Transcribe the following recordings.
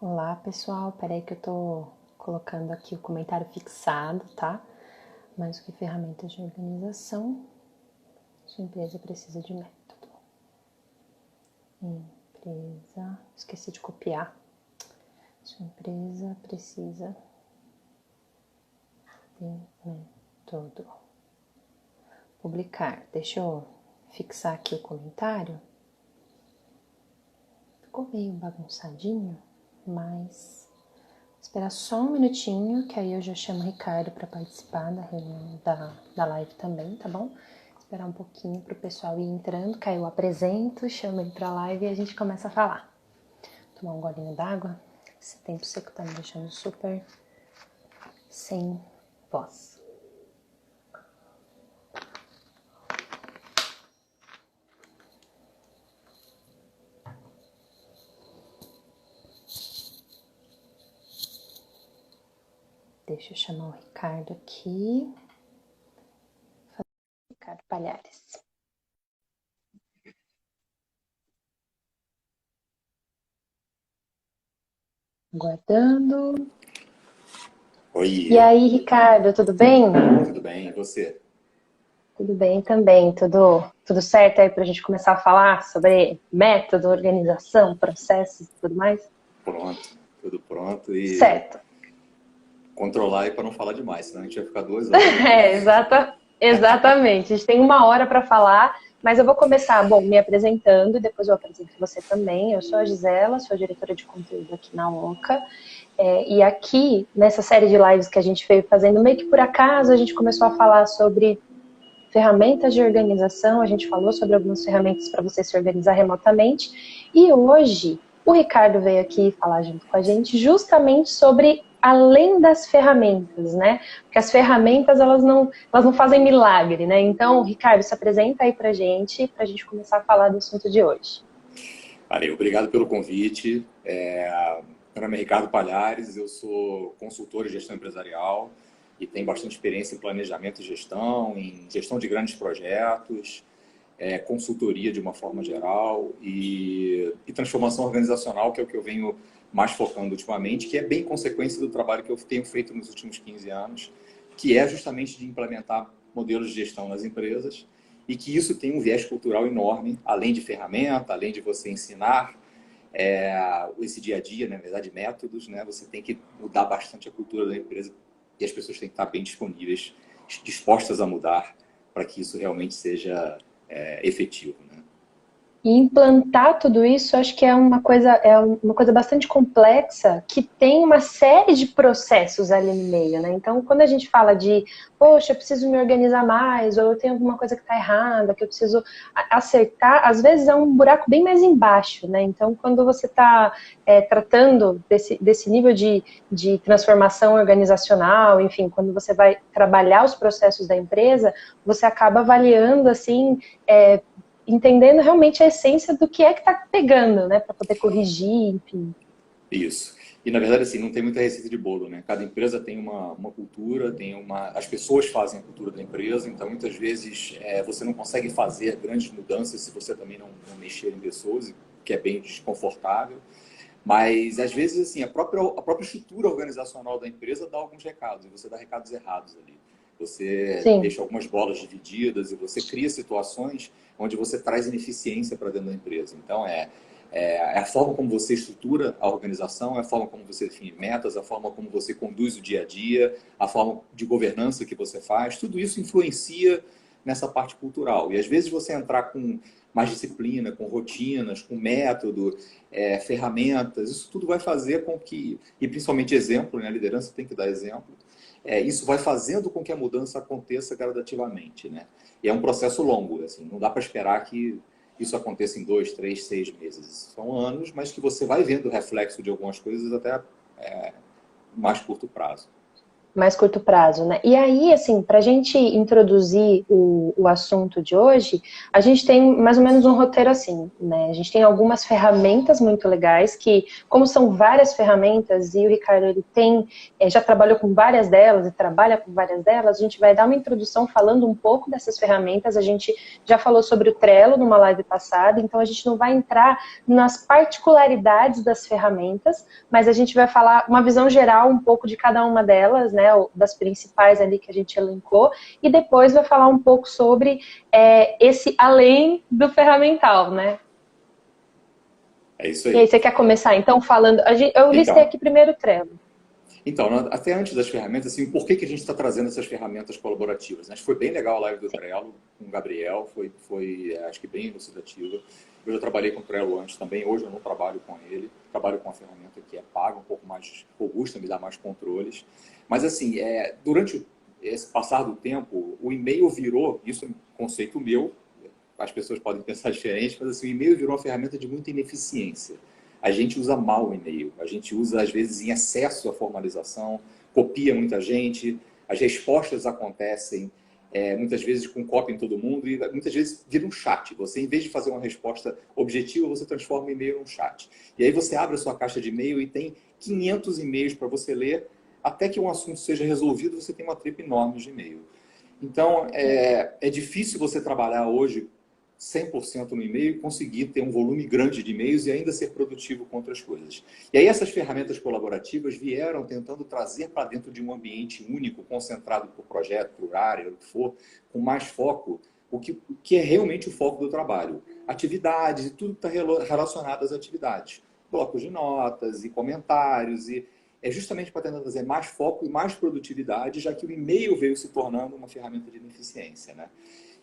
Olá, pessoal. Peraí que eu tô colocando aqui o comentário fixado, tá? Mais do que ferramentas de organização, sua empresa precisa de método. Empresa, esqueci de copiar. Sua empresa precisa de método. Publicar. Deixa eu fixar aqui o comentário. Ficou meio bagunçadinho, mas esperar só um minutinho, que aí eu já chamo o Ricardo para participar da reunião da live também, tá bom? Esperar um pouquinho para o pessoal ir entrando, que aí eu apresento, chamo ele para a live e a gente começa a falar. Tomar um golinho d'água. Esse tempo seco tá me deixando super sem voz. Deixa eu chamar o Ricardo aqui. Ricardo Palhares. Aguardando. Oi, E aí, Ricardo, tudo bem? tudo bem? E você? Tudo bem também, tudo certo aí para a gente começar a falar sobre método, organização, processos e tudo mais? Pronto, tudo pronto e Certo. controlar aí para não falar demais, senão a gente vai ficar 2 horas aqui. Exatamente. A gente tem 1 hora para falar, mas eu vou começar, bom, me apresentando e depois eu apresento você também. Eu sou a Gisela, sou a diretora de conteúdo aqui na OCA. E aqui, nessa série de lives que a gente veio fazendo, meio que por acaso, a gente começou a falar sobre ferramentas de organização, a gente falou sobre algumas ferramentas para você se organizar remotamente, e hoje o Ricardo veio aqui falar junto com a gente justamente sobre além das ferramentas, né? Porque as ferramentas, elas não fazem milagre, né? Então, Ricardo, se apresenta aí para a gente começar a falar do assunto de hoje. Valeu, obrigado pelo convite. Meu nome é Ricardo Palhares, eu sou consultor em gestão empresarial e tenho bastante experiência em planejamento e gestão, em gestão de grandes projetos, consultoria de uma forma geral e transformação organizacional, que é o que eu venho mais focando ultimamente, que é bem consequência do trabalho que eu tenho feito nos últimos 15 anos, que é justamente de implementar modelos de gestão nas empresas e que isso tem um viés cultural enorme, além de ferramenta, além de você ensinar esse dia a dia, né, na verdade, métodos, né, você tem que mudar bastante a cultura da empresa e as pessoas têm que estar bem disponíveis, dispostas a mudar para que isso realmente seja efetivo, né? E implantar tudo isso, acho que é uma coisa bastante complexa, que tem uma série de processos ali no meio, né? Então, quando a gente fala de, poxa, eu preciso me organizar mais, ou eu tenho alguma coisa que está errada, que eu preciso acertar, às vezes é um buraco bem mais embaixo, né? Então, quando você está tratando desse nível de transformação organizacional, enfim, quando você vai trabalhar os processos da empresa, você acaba avaliando, assim, entendendo realmente a essência do que é que está pegando, né, para poder corrigir, enfim. Isso. E, na verdade, assim, não tem muita receita de bolo, né? Cada empresa tem uma cultura, tem uma... As pessoas fazem a cultura da empresa, então, muitas vezes, você não consegue fazer grandes mudanças se você também não mexer em pessoas, que é bem desconfortável. Mas, às vezes, assim, a própria estrutura organizacional da empresa dá alguns recados, e você dá recados errados ali. Você Sim. deixa algumas bolas divididas e você cria situações onde você traz ineficiência para dentro da empresa. Então, é a forma como você estrutura a organização, é a forma como você define metas, a forma como você conduz o dia a dia, a forma de governança que você faz, tudo isso influencia nessa parte cultural. E às vezes você entrar com mais disciplina, com rotinas, com método, ferramentas, isso tudo vai fazer com que, e principalmente exemplo, né, a liderança tem que dar exemplo, isso vai fazendo com que a mudança aconteça gradativamente, né? E é um processo longo, assim, não dá para esperar que isso aconteça em 2, 3, 6 meses. São anos, mas que você vai vendo o reflexo de algumas coisas até mais curto prazo. Mais curto prazo, né? E aí, assim, para a gente introduzir o assunto de hoje, a gente tem mais ou menos um roteiro assim, né? A gente tem algumas ferramentas muito legais que, como são várias ferramentas, e o Ricardo ele tem, já trabalhou com várias delas e trabalha com várias delas, a gente vai dar uma introdução falando um pouco dessas ferramentas. A gente já falou sobre o Trello numa live passada, então a gente não vai entrar nas particularidades das ferramentas, mas a gente vai falar uma visão geral um pouco de cada uma delas, né, das principais ali que a gente elencou, e depois vai falar um pouco sobre esse além do ferramental, né? É isso E aí, aí. você quer começar então falando? Eu listei Então, aqui primeiro o Trello. Então, até antes das ferramentas, assim, por que a gente está trazendo essas ferramentas colaborativas? Acho que foi bem legal a live do Trello com o Gabriel, foi acho que bem elucidativa. Eu já trabalhei com o Trello antes também, hoje eu não trabalho com ele, trabalho com uma ferramenta que é paga, um pouco mais robusta, me dá mais controles. Mas assim, durante esse passar do tempo, o e-mail virou, isso é um conceito meu, as pessoas podem pensar diferente, mas assim, o e-mail virou uma ferramenta de muita ineficiência. A gente usa mal o e-mail, a gente usa às vezes em excesso a formalização, copia muita gente, as respostas acontecem muitas vezes com cópia em todo mundo e muitas vezes vira um chat. Você, em vez de fazer uma resposta objetiva, você transforma o e-mail num chat. E aí você abre a sua caixa de e-mail e tem 500 e-mails para você ler, até que um assunto seja resolvido, você tem uma tripa enorme de e-mail. Então, é difícil você trabalhar hoje 100% no e-mail e conseguir ter um volume grande de e-mails e ainda ser produtivo com outras coisas. E aí essas ferramentas colaborativas vieram tentando trazer para dentro de um ambiente único, concentrado por projeto, por área, o que for, com mais foco, o que é realmente o foco do trabalho. Atividades e tudo que está relacionado às atividades. Blocos de notas e comentários e é justamente para tentar trazer mais foco e mais produtividade, já que o e-mail veio se tornando uma ferramenta de ineficiência, né?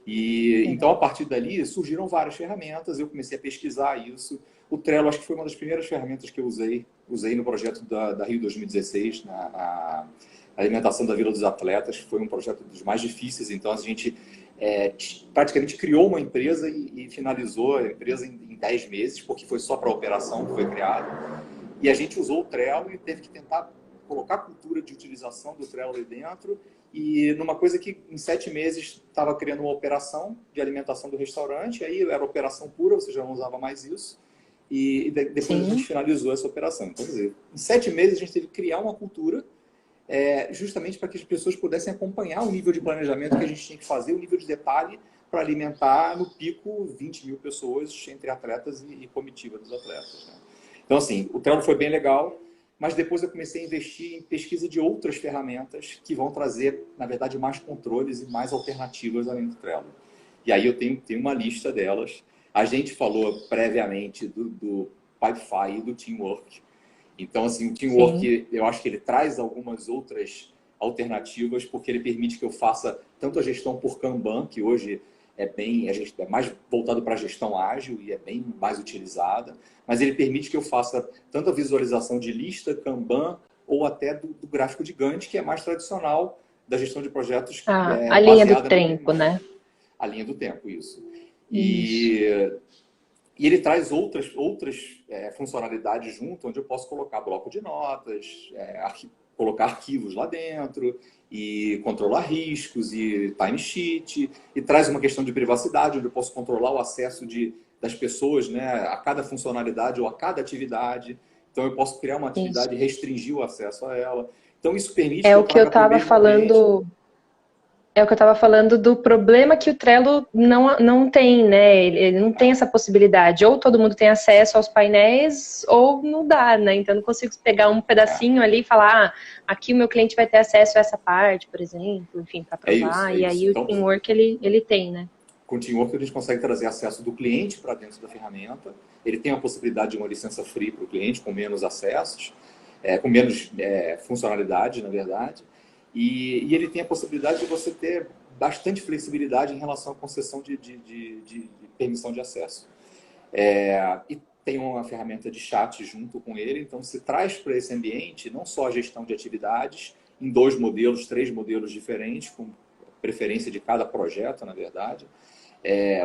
E então, a partir dali, surgiram várias ferramentas, eu comecei a pesquisar isso. O Trello, acho que foi uma das primeiras ferramentas que eu usei no projeto da Rio 2016, na alimentação da Vila dos Atletas, que foi um projeto dos mais difíceis. Então, a gente praticamente criou uma empresa e finalizou a empresa em 10 meses, porque foi só para a operação que foi criado. E a gente usou o Trello e teve que tentar colocar a cultura de utilização do Trello ali dentro e numa coisa que em 7 meses estava criando uma operação de alimentação do restaurante, aí era operação pura, você já não usava mais isso, e depois Sim. a gente finalizou essa operação. Então, quer dizer, em 7 meses a gente teve que criar uma cultura justamente para que as pessoas pudessem acompanhar o nível de planejamento que a gente tinha que fazer, o nível de detalhe para alimentar no pico 20 mil pessoas entre atletas e comitiva dos atletas, né? Então, assim, o Trello foi bem legal, mas depois eu comecei a investir em pesquisa de outras ferramentas que vão trazer, na verdade, mais controles e mais alternativas além do Trello. E aí eu tenho uma lista delas. A gente falou previamente do Pipefy e do Teamwork. Então, assim, o Teamwork, Sim. eu acho que ele traz algumas outras alternativas, porque ele permite que eu faça tanto a gestão por Kanban, que hoje é mais voltado para a gestão ágil e é bem mais utilizada, mas ele permite que eu faça tanto a visualização de lista, Kanban, ou até do gráfico de Gantt, que é mais tradicional da gestão de projetos. A linha do tempo, né? A linha do tempo, isso. E ele traz outras funcionalidades junto, onde eu posso colocar bloco de notas, colocar arquivos lá dentro, e controlar riscos, e timesheet, e traz uma questão de privacidade, onde eu posso controlar o acesso das pessoas, né, a cada funcionalidade ou a cada atividade. Então, eu posso criar uma atividade e restringir o acesso a ela. Então, isso permite que eu estava falando... É o que eu estava falando do problema que o Trello não tem, né? Ele não tem essa possibilidade. Ou todo mundo tem acesso aos painéis, ou não dá, né? Então, eu não consigo pegar um pedacinho ali e falar, aqui o meu cliente vai ter acesso a essa parte, por exemplo, enfim, para provar. E aí o Teamwork, ele tem, né? Com o Teamwork, a gente consegue trazer acesso do cliente para dentro da ferramenta. Ele tem a possibilidade de uma licença free para o cliente, com menos acessos, com menos funcionalidade, na verdade. E ele tem a possibilidade de você ter bastante flexibilidade em relação à concessão de permissão de acesso. E tem uma ferramenta de chat junto com ele, então se traz para esse ambiente não só a gestão de atividades, em 2 modelos, 3 modelos diferentes, com preferência de cada projeto, na verdade,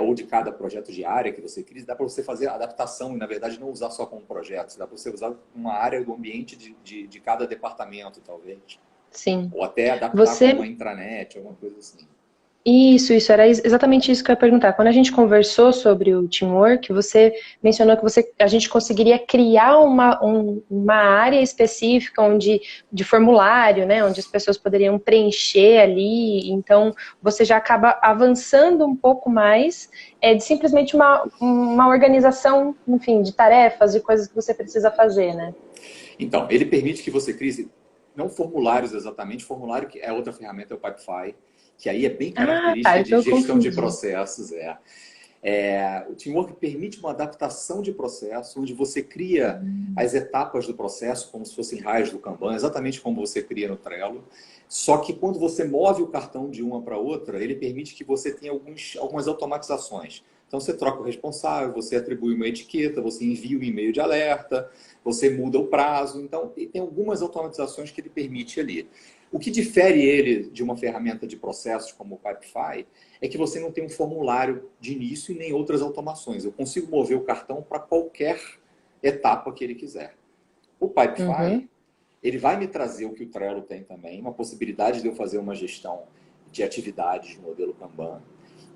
ou de cada projeto de área que você cria, dá para você fazer adaptação e, na verdade, não usar só como projeto, dá para você usar uma área do ambiente de cada departamento, talvez. sim. Ou até adaptar com Você uma intranet, alguma coisa assim. Isso, era exatamente isso que eu ia perguntar. Quando a gente conversou sobre o teamwork, você mencionou que a gente conseguiria criar uma área específica de formulário, né, onde as pessoas poderiam preencher ali, então você já acaba avançando um pouco mais de simplesmente uma organização, enfim, de tarefas, de coisas que você precisa fazer, né? Então, ele permite que você crie, não formulários exatamente, formulário que é outra ferramenta, é o Pipefy, que aí é bem Ah, tá, característica de então eu gestão de confundi. processos. O Teamwork permite uma adaptação de processo, onde você cria as etapas do processo, como se fossem raios do Kanban, exatamente como você cria no Trello. Só que quando você move o cartão de uma para outra, ele permite que você tenha algumas automatizações. Então você troca o responsável, você atribui uma etiqueta, você envia um e-mail de alerta, você muda o prazo. Então tem algumas automatizações que ele permite ali. O que difere ele de uma ferramenta de processos como o Pipefy é que você não tem um formulário de início e nem outras automações. Eu consigo mover o cartão para qualquer etapa que ele quiser. O Pipefy, Uhum, ele vai me trazer o que o Trello tem também, uma possibilidade de eu fazer uma gestão de atividades no modelo Kanban.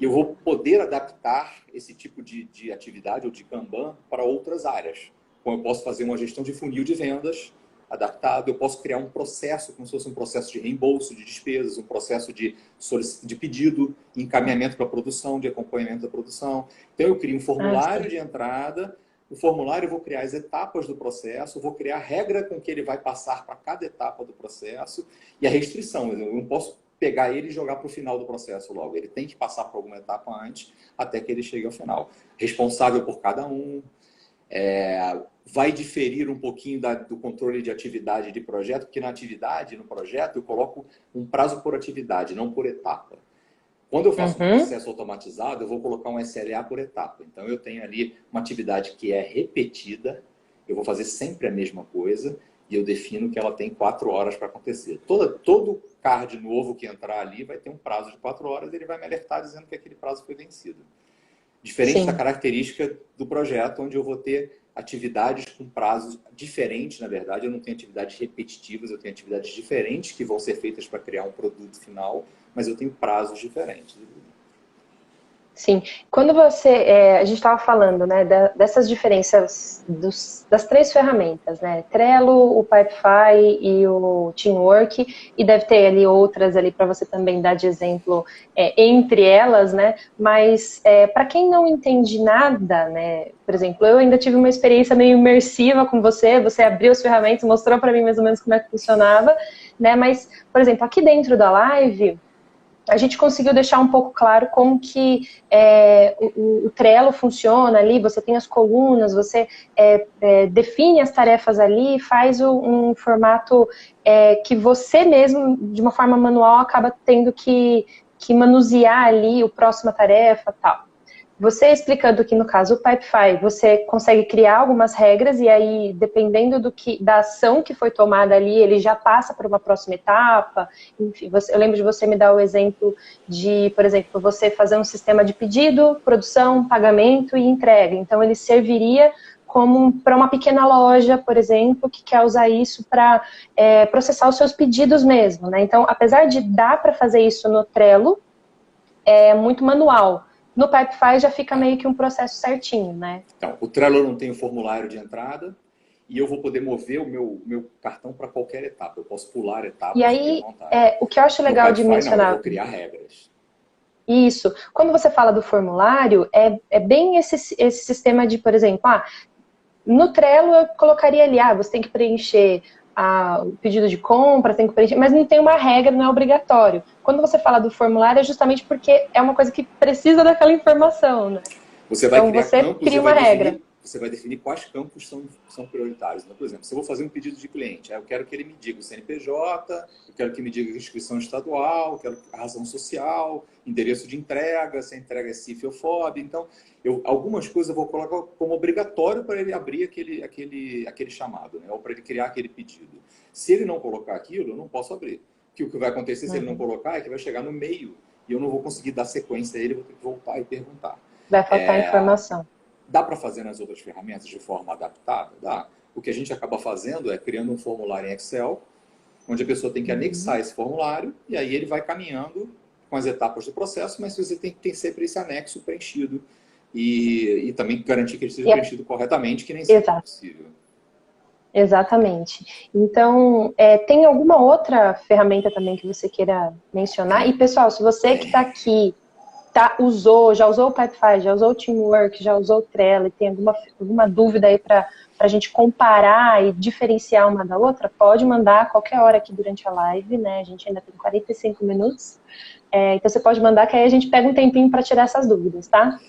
E eu vou poder adaptar esse tipo de atividade ou de Kanban para outras áreas. Como eu posso fazer uma gestão de funil de vendas adaptado, eu posso criar um processo, como se fosse um processo de reembolso de despesas, um processo de pedido, encaminhamento para a produção, de acompanhamento da produção. Então eu crio um ah, formulário sim. de entrada, o formulário eu vou criar as etapas do processo, vou criar a regra com que ele vai passar para cada etapa do processo e a restrição. Eu não posso pegar ele e jogar para o final do processo logo. Ele tem que passar por alguma etapa antes até que ele chegue ao final. Responsável por cada um, vai diferir um pouquinho do controle de atividade de projeto, porque na atividade, no projeto, eu coloco um prazo por atividade, não por etapa. Quando eu faço um Uhum, processo automatizado, eu vou colocar um SLA por etapa. Então, eu tenho ali uma atividade que é repetida, eu vou fazer sempre a mesma coisa, e eu defino que ela tem 4 horas para acontecer. Todo card novo que entrar ali vai ter um prazo de 4 horas, e ele vai me alertar dizendo que aquele prazo foi vencido. Diferente da sim. característica do projeto, onde eu vou ter atividades com prazos diferentes, na verdade, eu não tenho atividades repetitivas, eu tenho atividades diferentes que vão ser feitas para criar um produto final, mas eu tenho prazos diferentes. Sim, quando a gente estava falando, né, dessas diferenças das três ferramentas, né, Trello, o Pipefy e o Teamwork, e deve ter ali outras ali para você também dar de exemplo entre elas, né, mas para quem não entende nada, né, por exemplo, eu ainda tive uma experiência meio imersiva com você abriu as ferramentas, mostrou para mim mais ou menos como é que funcionava, né, mas, por exemplo, aqui dentro da live, a gente conseguiu deixar um pouco claro como que o Trello funciona ali, você tem as colunas, você define as tarefas ali, faz um formato que você mesmo, de uma forma manual, acaba tendo que manusear ali o próxima tarefa e tal. Você explicando que, no caso, o Pipefy, você consegue criar algumas regras e aí, dependendo da ação que foi tomada ali, ele já passa para uma próxima etapa. Enfim, eu lembro de você me dar o exemplo de, por exemplo, você fazer um sistema de pedido, produção, pagamento e entrega. Então, ele serviria como para uma pequena loja, por exemplo, que quer usar isso para processar os seus pedidos mesmo, né? Então, apesar de dar para fazer isso no Trello, é muito manual. No Pipefy já fica meio que um processo certinho, né? Então, o Trello não tem o formulário de entrada e eu vou poder mover o meu cartão para qualquer etapa. Eu posso pular E etapas, fique à aí, vontade. o que eu acho No legal de Pipefy, não, eu vou mencionar criar regras. isso, quando você fala do formulário, é bem esse sistema de, por exemplo, no Trello eu colocaria ali, você tem que preencher o pedido de compra, tem que preencher, mas não tem uma regra, não é obrigatório. Quando você fala do formulário, é justamente porque é uma coisa que precisa daquela informação, né? Você vai Então criar você campos e cria uma regra. você vai definir quais campos são prioritários. Então, por exemplo, se eu vou fazer um pedido de cliente, eu quero que ele me diga o CNPJ, eu quero que me diga a inscrição estadual, eu quero a razão social, endereço de entrega, se a entrega é CIF ou FOB. Então, algumas coisas eu vou colocar como obrigatório para ele abrir aquele chamado, né? Ou para ele criar aquele pedido. Se ele não colocar aquilo, eu não posso abrir. Porque o que vai acontecer se ele não Uhum. colocar é que vai chegar no meio e eu não vou conseguir dar sequência a ele, vou ter que voltar e perguntar. Vai faltar informação. Dá para fazer nas outras ferramentas de forma adaptada? Dá. O que a gente acaba fazendo é criando um formulário em Excel, onde a pessoa tem que Uhum. anexar esse formulário e aí ele vai caminhando com as etapas do processo, mas você tem que ter sempre esse anexo preenchido e também garantir que ele seja E preenchido corretamente, que nem sempre é exato, possível. exatamente. Então, tem alguma outra ferramenta também que você queira mencionar? E, pessoal, se você que está Tem. aqui já usou o Pipefy, já usou o Teamwork, já usou o Trello e tem alguma dúvida aí para a gente comparar e diferenciar uma da outra, pode mandar a qualquer hora aqui durante a live, né? A gente ainda tem 45 minutos. Então você pode mandar que aí a gente pega um tempinho para tirar essas dúvidas, tá?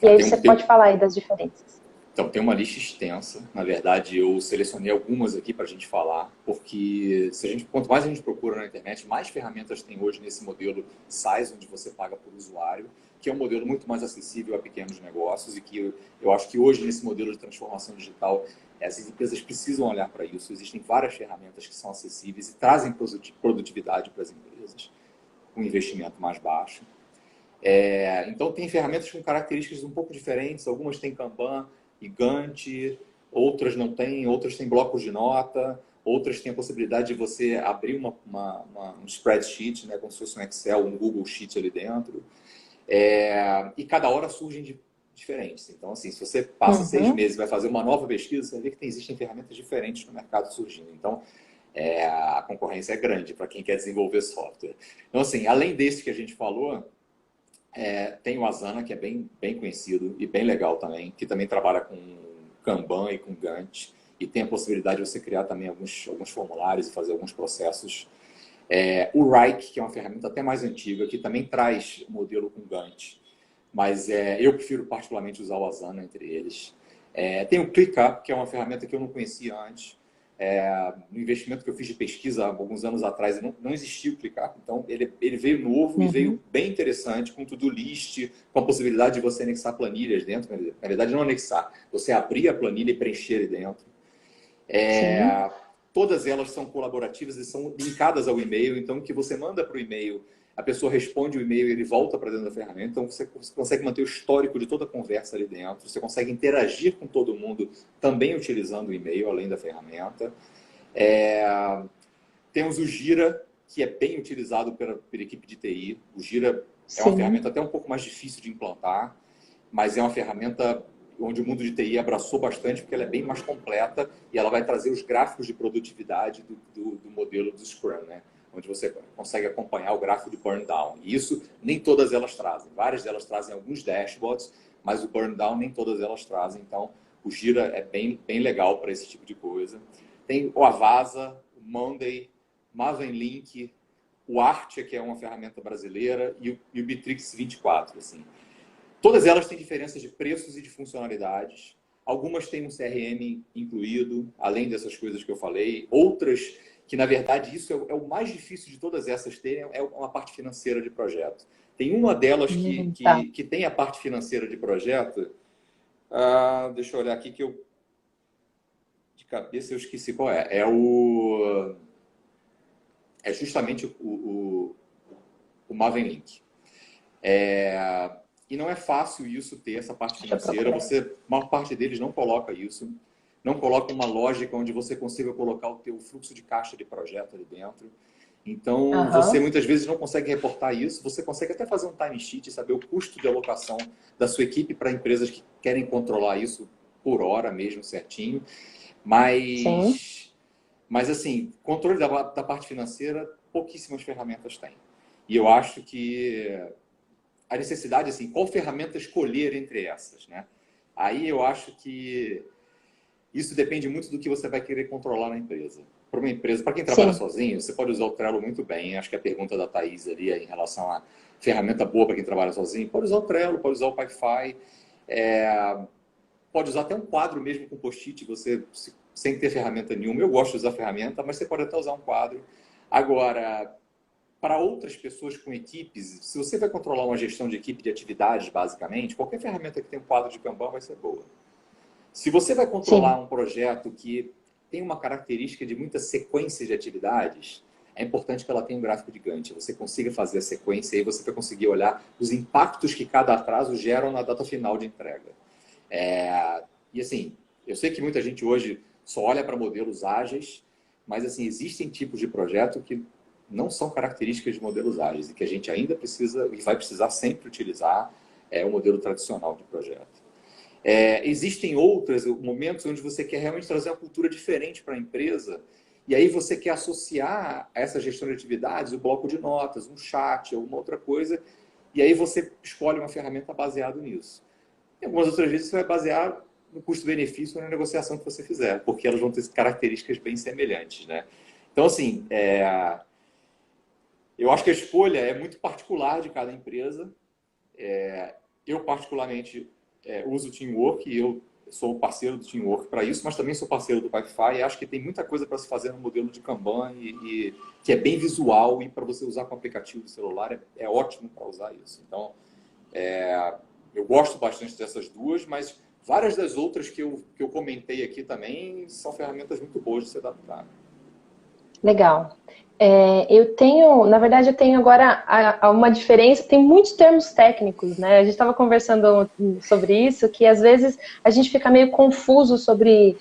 E Tá, aí você pode falar aí das diferenças. então, tem uma lista extensa. Na verdade, eu selecionei algumas aqui para a gente falar, porque quanto mais a gente procura na internet, mais ferramentas tem hoje nesse modelo SaaS, onde você paga por usuário, que é um modelo muito mais acessível a pequenos negócios e que eu acho que hoje, nesse modelo de transformação digital, essas empresas precisam olhar para isso. Existem várias ferramentas que são acessíveis e trazem produtividade para as empresas, com investimento mais baixo. Então, tem ferramentas com características um pouco diferentes. Algumas têm Kanban e Gantt, outras não têm, outras têm blocos de nota, outras têm a possibilidade de você abrir um spreadsheet, né, como se fosse um Excel, um Google Sheet ali dentro. E cada hora surgem diferentes. Então, assim, se você passa 6 Uhum. meses e vai fazer uma nova pesquisa, você vai ver que existem ferramentas diferentes no mercado surgindo. Então, a concorrência é grande para quem quer desenvolver software. Então, assim, além desse que a gente falou, tem o Asana, que é bem conhecido e bem legal também, que também trabalha com Kanban e com Gantt, e tem a possibilidade de você criar também alguns formulários e fazer alguns processos. O Wrike, que é uma ferramenta até mais antiga, que também traz modelo com Gantt, mas eu prefiro particularmente usar o Asana entre eles. Tem o ClickUp, que é uma ferramenta que eu não conhecia antes. No investimento que eu fiz de pesquisa há alguns anos atrás, não existia o ClickUp. Então, ele veio novo e veio Uhum. bem interessante, com to-do list, com a possibilidade de você anexar planilhas dentro. Na verdade, não anexar, você abrir a planilha e preencher ali dentro. Sim. Todas elas são colaborativas e são linkadas ao e-mail. Então, o que você manda para o e-mail, a pessoa responde o e-mail e ele volta para dentro da ferramenta. Então, você consegue manter o histórico de toda a conversa ali dentro. Você consegue interagir com todo mundo também utilizando o e-mail, além da ferramenta. Temos o Gira, que é bem utilizado pela equipe de TI. O Gira é uma Sim. ferramenta até um pouco mais difícil de implantar, mas é uma ferramenta onde o mundo de TI abraçou bastante, porque ela é bem mais completa e ela vai trazer os gráficos de produtividade do modelo do Scrum, né? Onde você consegue acompanhar o gráfico de burn down. E isso nem todas elas trazem. Várias delas trazem alguns dashboards, mas o burn down nem todas elas trazem. Então, o Gira é bem legal para esse tipo de coisa. Tem o Avasa, o Monday, Maven Link, o Artia, que é uma ferramenta brasileira, e o Bitrix 24. Assim. Todas elas têm diferenças de preços e de funcionalidades. Algumas têm um CRM incluído, além dessas coisas que eu falei. Outras que, na verdade, isso é o mais difícil de todas essas terem, é uma parte financeira de projeto. Tem uma delas Tá. que tem a parte financeira de projeto. Deixa eu olhar aqui que eu de cabeça eu esqueci qual é. É justamente o Maven Link. E não é fácil isso ter essa parte Deixa eu financeira. procurar. A maior parte deles não coloca isso. Não coloca uma lógica onde você consiga colocar o teu fluxo de caixa de projeto ali dentro. Então, você Aham. muitas vezes não consegue reportar isso. Você consegue até fazer um timesheet e saber o custo de alocação da sua equipe para empresas que querem controlar isso por hora mesmo, certinho. Sim. Mas assim, controle da parte financeira, pouquíssimas ferramentas têm. E eu acho que a necessidade, assim, qual ferramenta escolher entre essas, né? Aí eu acho que isso depende muito do que você vai querer controlar na empresa. Para uma empresa, para quem trabalha Sim. sozinho, você pode usar o Trello muito bem. Acho que a pergunta da Thaís ali em relação a ferramenta boa para quem trabalha sozinho, pode usar o Trello, pode usar o Pipefy, pode usar até um quadro mesmo com post-it, você sem ter ferramenta nenhuma. Eu gosto de usar ferramenta, mas você pode até usar um quadro. Agora, para outras pessoas com equipes, se você vai controlar uma gestão de equipe de atividades, basicamente, qualquer ferramenta que tem um quadro de Kanban vai ser boa. Se você vai controlar Sim. um projeto que tem uma característica de muita sequência de atividades, é importante que ela tenha um gráfico de Gantt. Você consiga fazer a sequência e você vai conseguir olhar os impactos que cada atraso geram na data final de entrega. E assim, eu sei que muita gente hoje só olha para modelos ágeis, mas assim, existem tipos de projeto que não são características de modelos ágeis e que a gente ainda precisa e vai precisar sempre utilizar o modelo tradicional de projeto. Existem outros momentos onde você quer realmente trazer uma cultura diferente para a empresa e aí você quer associar a essa gestão de atividades o bloco de notas, um chat ou uma outra coisa, e aí você escolhe uma ferramenta baseada nisso. E algumas outras vezes você vai basear no custo-benefício ou na negociação que você fizer, porque elas vão ter características bem semelhantes, né? Então, assim, eu acho que a escolha é muito particular de cada empresa. Eu, particularmente, uso o Teamwork e eu sou parceiro do Teamwork para isso, mas também sou parceiro do Pipefy e acho que tem muita coisa para se fazer no modelo de Kanban e que é bem visual e para você usar com o aplicativo do celular é ótimo para usar isso. Então, eu gosto bastante dessas duas, mas várias das outras que eu comentei aqui também são ferramentas muito boas de se adaptar. Legal. Na verdade, eu tenho agora uma diferença, tem muitos termos técnicos, né? A gente estava conversando sobre isso, que às vezes a gente fica meio confuso sobre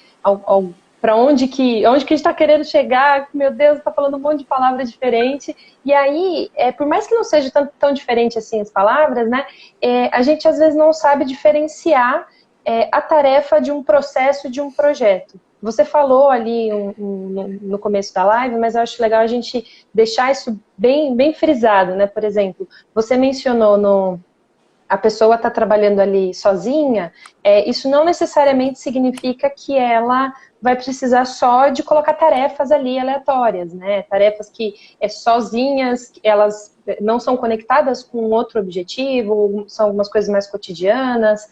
para onde que a gente está querendo chegar, meu Deus, está falando um monte de palavra diferente, e aí, por mais que não seja tão diferente assim as palavras, né? A gente às vezes não sabe diferenciar a tarefa de um processo de um projeto. Você falou ali no começo da live, mas eu acho legal a gente deixar isso bem, bem frisado, né? Por exemplo, você mencionou a pessoa está trabalhando ali sozinha, isso não necessariamente significa que ela vai precisar só de colocar tarefas ali aleatórias, né? Tarefas que sozinhas, elas não são conectadas com outro objetivo, são algumas coisas mais cotidianas,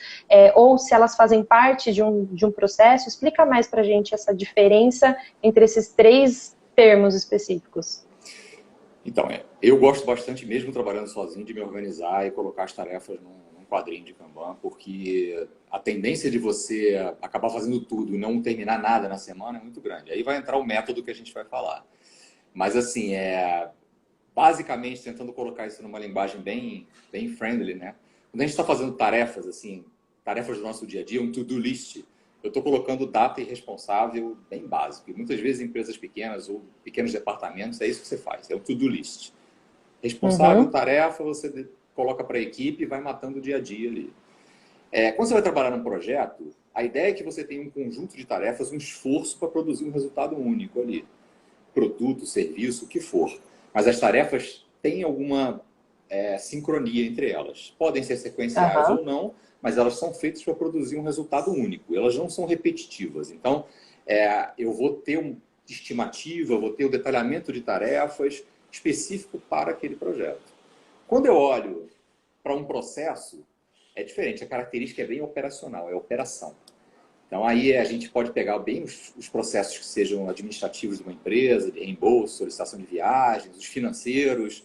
ou se elas fazem parte de um processo. Explica mais para a gente essa diferença entre esses três termos específicos. Então, eu gosto bastante, mesmo trabalhando sozinho, de me organizar e colocar as tarefas num quadrinho de Kanban, porque a tendência de você acabar fazendo tudo e não terminar nada na semana é muito grande. Aí vai entrar o método que a gente vai falar. Mas, assim, basicamente, tentando colocar isso numa linguagem bem, bem friendly, né? Quando a gente está fazendo tarefas, assim, tarefas do nosso dia a dia, um to-do list, eu estou colocando data e responsável bem básico. E muitas vezes empresas pequenas ou pequenos departamentos, é isso que você faz, é o to-do list. Responsável, tarefa, você coloca para a equipe e vai matando o dia a dia ali. Quando você vai trabalhar num projeto, a ideia é que você tenha um conjunto de tarefas, um esforço para produzir um resultado único ali. Produto, serviço, o que for. Mas as tarefas têm alguma sincronia entre elas. Podem ser sequenciais ou não, mas elas são feitas para produzir um resultado único. Elas não são repetitivas. Então, eu vou ter uma estimativa, vou ter o detalhamento de tarefas específico para aquele projeto. Quando eu olho para um processo, é diferente. A característica é bem operacional, é operação. Então, aí a gente pode pegar bem os processos que sejam administrativos de uma empresa, de reembolso, solicitação de viagens, os financeiros,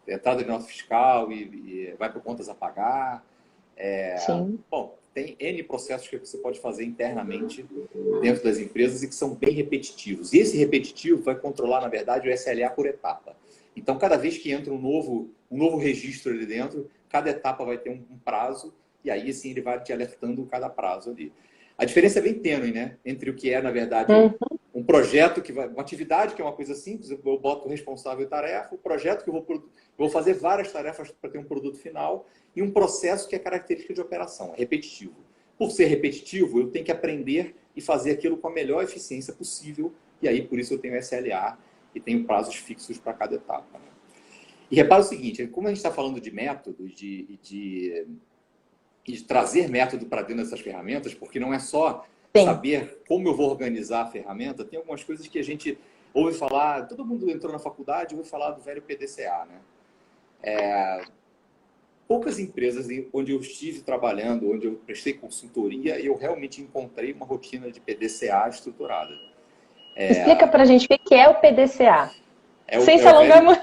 entrada de nota fiscal e vai por contas a pagar. Sim. Bom, tem N processos que você pode fazer internamente dentro das empresas e que são bem repetitivos. E esse repetitivo vai controlar, na verdade, o SLA por etapa. Então, cada vez que entra um novo registro ali dentro, cada etapa vai ter um prazo e aí, assim, ele vai te alertando cada prazo ali. A diferença é bem tênue, né? Entre o que é, na verdade, um projeto, uma atividade que é uma coisa simples, eu boto o responsável e tarefa, o projeto que eu vou fazer várias tarefas para ter um produto final, e um processo que é característica de operação, é repetitivo. Por ser repetitivo, eu tenho que aprender e fazer aquilo com a melhor eficiência possível, e aí por isso eu tenho SLA e tenho prazos fixos para cada etapa. Né? E repara o seguinte, como a gente está falando de métodos, de trazer método para dentro dessas ferramentas, porque não é só saber como eu vou organizar a ferramenta, tem algumas coisas que a gente ouve falar, todo mundo entrou na faculdade e ouve falar do velho PDCA, né? Poucas empresas onde eu estive trabalhando, onde eu prestei consultoria, eu realmente encontrei uma rotina de PDCA estruturada. Explica pra gente o que é o PDCA. Sem se alongar muito.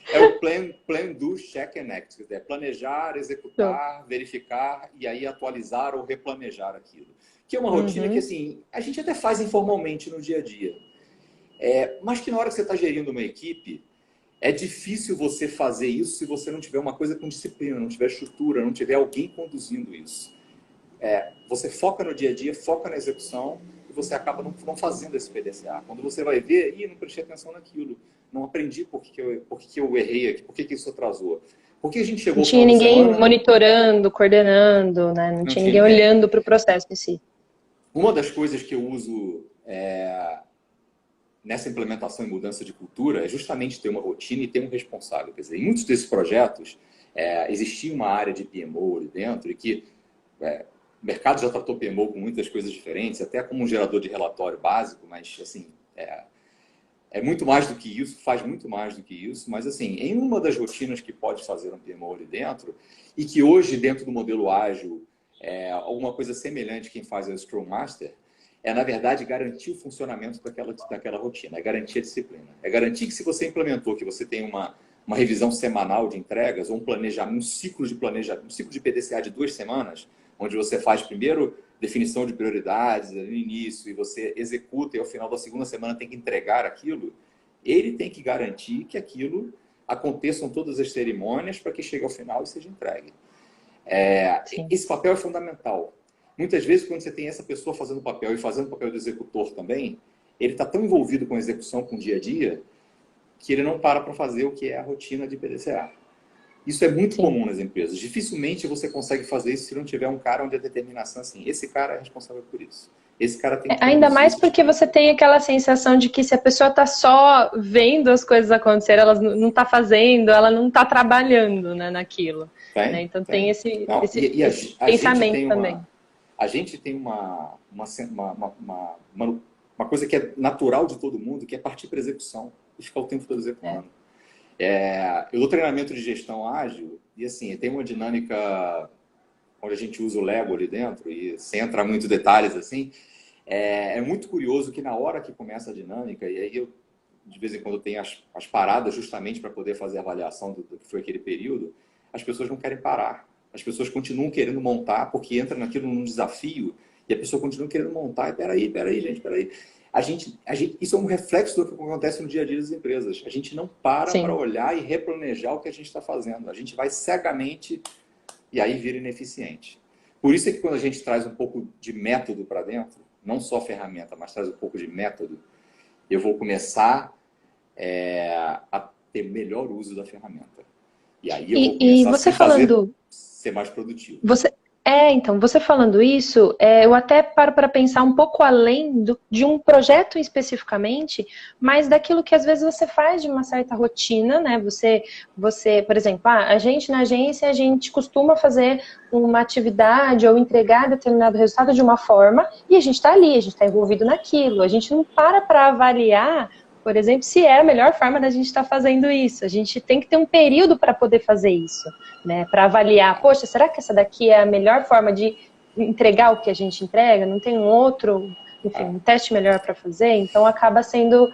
É o plan, do, check and act. É planejar, executar, verificar e aí atualizar ou replanejar aquilo. Que é uma rotina que, assim, a gente até faz informalmente no dia a dia. Mas que na hora que você está gerindo uma equipe, é difícil você fazer isso se você não tiver uma coisa com disciplina, não tiver estrutura, não tiver alguém conduzindo isso. Você foca no dia a dia, foca na execução, você acaba não fazendo esse PDCA. Quando você vai ver, não prestei atenção naquilo, não aprendi por que eu errei aqui, por que isso atrasou. Porque a gente chegou Não ao tinha final da ninguém semana, monitorando, coordenando, né? Não tinha ninguém ninguém. olhando para o processo em si. Uma das coisas que eu uso nessa implementação e mudança de cultura é justamente ter uma rotina e ter um responsável. Quer dizer, em muitos desses projetos, existia uma área de PMO ali dentro e que o mercado já tratou PMO com muitas coisas diferentes, até como um gerador de relatório básico, mas assim, é muito mais do que isso, faz muito mais do que isso, mas assim, em uma das rotinas que pode fazer um PMO ali dentro, e que hoje, dentro do modelo ágil, alguma coisa semelhante quem faz é o Scrum Master, na verdade, garantir o funcionamento daquela rotina, é garantir a disciplina. É garantir que se você implementou, que você tem uma revisão semanal de entregas, ou um planejamento, um ciclo de PDCA de 2 semanas, onde você faz primeiro definição de prioridades no início e você executa e ao final da segunda semana tem que entregar aquilo, ele tem que garantir que aquilo aconteçam todas as cerimônias para que chegue ao final e seja entregue. Esse papel é fundamental. Muitas vezes, quando você tem essa pessoa fazendo o papel e fazendo o papel do executor também, ele está tão envolvido com a execução, com o dia a dia, que ele não para fazer o que é a rotina de PDCA. Isso é muito comum nas empresas. Dificilmente você consegue fazer isso se não tiver um cara onde a determinação assim, esse cara é responsável por isso. Esse cara tem que ainda mais porque você tem aquela sensação de que se a pessoa está só vendo as coisas acontecer, ela não está fazendo, ela não está trabalhando, né, naquilo. Né? Então tem esse pensamento também. A gente tem uma coisa que é natural de todo mundo, que é partir para execução e ficar o tempo todo executando. Eu dou treinamento de gestão ágil e assim, tem uma dinâmica onde a gente usa o Lego ali dentro e sem entrar muito em detalhes assim, é muito curioso que na hora que começa a dinâmica, e aí eu de vez em quando tenho as paradas justamente para poder fazer a avaliação do que foi aquele período, as pessoas não querem parar. As pessoas continuam querendo montar porque entra naquilo num desafio e a pessoa continua querendo montar. E peraí, gente, peraí. Isso é um reflexo do que acontece no dia a dia das empresas. A gente não para olhar e replanejar o que a gente está fazendo. A gente vai cegamente e aí vira ineficiente. Por isso é que quando a gente traz um pouco de método para dentro, não só ferramenta, mas traz um pouco de método, eu vou começar a ter melhor uso da ferramenta. E aí eu vou começar a ser mais produtivo. Então, você falando isso, eu até paro para pensar um pouco além de um projeto especificamente, mas daquilo que às vezes você faz de uma certa rotina, né? Você, por exemplo, a gente na agência, a gente costuma fazer uma atividade ou entregar determinado resultado de uma forma e a gente está ali, a gente está envolvido naquilo, a gente não para avaliar, por exemplo, se é a melhor forma da gente estar fazendo isso. A gente tem que ter um período para poder fazer isso, né? Para avaliar, poxa, será que essa daqui é a melhor forma de entregar o que a gente entrega? Não tem um outro, enfim, um teste melhor para fazer? Então, acaba sendo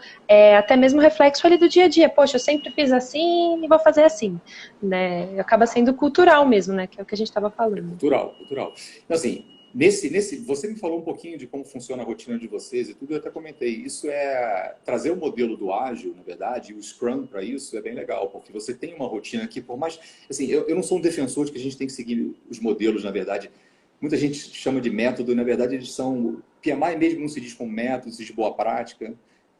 até mesmo reflexo ali do dia a dia. Poxa, eu sempre fiz assim e vou fazer assim, né? Acaba sendo cultural mesmo, né? Que é o que a gente estava falando. Cultural. Então, assim, você me falou um pouquinho de como funciona a rotina de vocês e tudo, eu até comentei. Isso trazer o modelo do ágil, na verdade, e o Scrum para isso é bem legal, porque você tem uma rotina que, por mais... Assim, eu não sou um defensor de que a gente tem que seguir os modelos, na verdade. Muita gente chama de método, e na verdade eles são... PMI mesmo não se diz como método, se diz boa prática.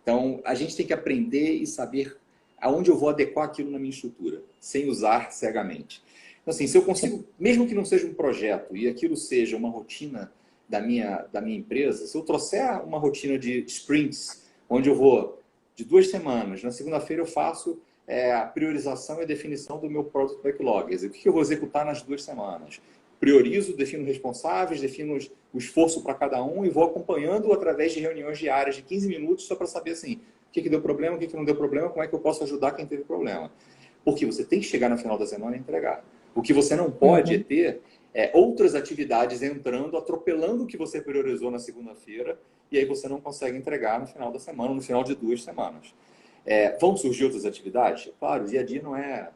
Então, a gente tem que aprender e saber aonde eu vou adequar aquilo na minha estrutura, sem usar cegamente. Então, assim, se eu consigo, mesmo que não seja um projeto e aquilo seja uma rotina da minha empresa, se eu trouxer uma rotina de sprints, onde eu vou de 2 semanas, na segunda-feira eu faço a priorização e definição do meu product backlog. Quer dizer, o que eu vou executar nas 2 semanas? Priorizo, defino responsáveis, defino o esforço para cada um e vou acompanhando através de reuniões diárias de 15 minutos só para saber assim, o que deu problema, o que não deu problema, como é que eu posso ajudar quem teve problema. Porque você tem que chegar no final da semana e entregar. O que você não pode ter outras atividades entrando, atropelando o que você priorizou na segunda-feira, e aí você não consegue entregar no final da semana, no final de 2 semanas. Vão surgir outras atividades? Claro, o dia a dia não é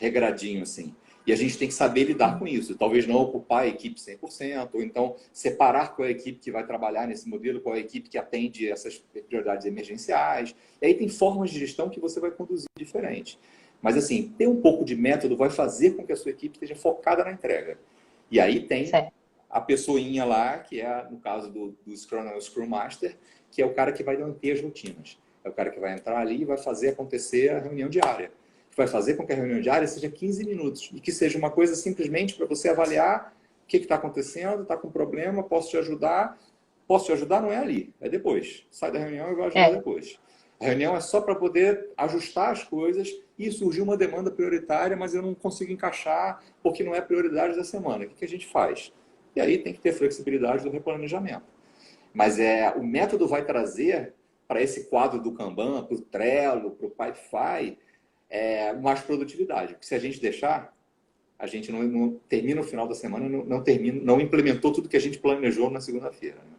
regradinho assim. E a gente tem que saber lidar com isso. Talvez não ocupar a equipe 100%, ou então separar qual é a equipe que vai trabalhar nesse modelo, qual é a equipe que atende essas prioridades emergenciais. E aí tem formas de gestão que você vai conduzir diferente. Mas, assim, ter um pouco de método vai fazer com que a sua equipe esteja focada na entrega. E aí tem a pessoinha lá, que é, no caso do Scrum, é o Scrum Master, que é o cara que vai manter as rotinas. É o cara que vai entrar ali e vai fazer acontecer a reunião diária. Que vai fazer com que a reunião diária seja 15 minutos e que seja uma coisa simplesmente para você avaliar o que está acontecendo, está com problema, posso te ajudar. Posso te ajudar não é ali, é depois. Sai da reunião e vai ajudar depois. A reunião é só para poder ajustar as coisas e surgiu uma demanda prioritária, mas eu não consigo encaixar porque não é prioridade da semana. O que a gente faz? E aí tem que ter flexibilidade do replanejamento. Mas o método vai trazer para esse quadro do Kanban, para o Trello, para o Pipefy, mais produtividade. Porque se a gente deixar, a gente não termina o final da semana, não implementou tudo que a gente planejou na segunda-feira. Né?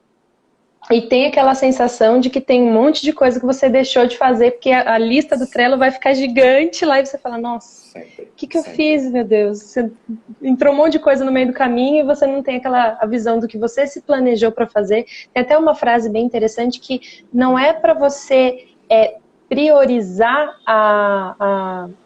E tem aquela sensação de que tem um monte de coisa que você deixou de fazer, porque a lista do Trello vai ficar gigante lá e você fala, nossa, o que eu fiz, meu Deus? Você entrou um monte de coisa no meio do caminho e você não tem a visão do que você se planejou para fazer. Tem até uma frase bem interessante que não é para você priorizar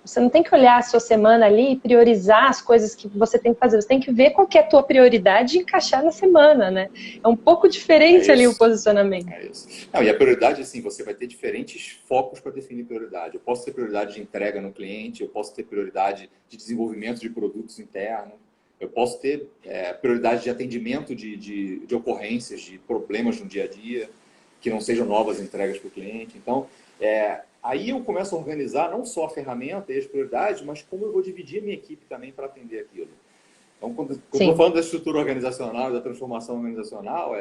você não tem que olhar a sua semana ali e priorizar as coisas que você tem que fazer. Você tem que ver qual que é a tua prioridade e encaixar na semana, né? É um pouco diferente ali o posicionamento. É isso. Não, e a prioridade, assim, você vai ter diferentes focos para definir prioridade. Eu posso ter prioridade de entrega no cliente, eu posso ter prioridade de desenvolvimento de produtos internos, eu posso ter prioridade de atendimento de ocorrências, de problemas no dia a dia, que não sejam novas entregas para o cliente. Então, aí eu começo a organizar não só a ferramenta e as prioridades, mas como eu vou dividir a minha equipe também para atender aquilo. Então, quando eu estou falando da estrutura organizacional, da transformação organizacional,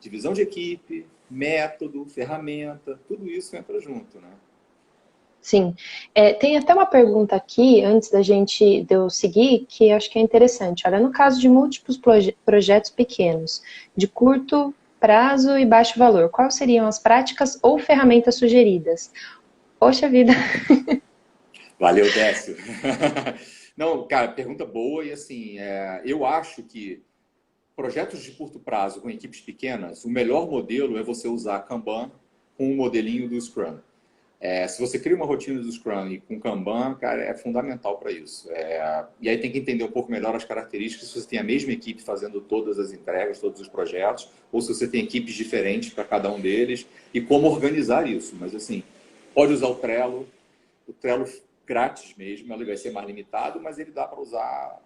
divisão de equipe, método, ferramenta, tudo isso entra junto, né? Sim. Tem até uma pergunta aqui, antes de eu seguir, que eu acho que é interessante. Olha, no caso de múltiplos projetos pequenos, de curto prazo e baixo valor, quais seriam as práticas ou ferramentas sugeridas? Poxa vida! Valeu, Décio! Não, cara, pergunta boa e assim, eu acho que projetos de curto prazo com equipes pequenas, o melhor modelo é você usar Kanban com o modelinho do Scrum. Se você cria uma rotina do Scrum e com Kanban, cara, é fundamental para isso. E aí tem que entender um pouco melhor as características, se você tem a mesma equipe fazendo todas as entregas, todos os projetos, ou se você tem equipes diferentes para cada um deles, e como organizar isso. Mas assim, pode usar o Trello grátis mesmo, ele vai ser mais limitado, mas ele dá para usar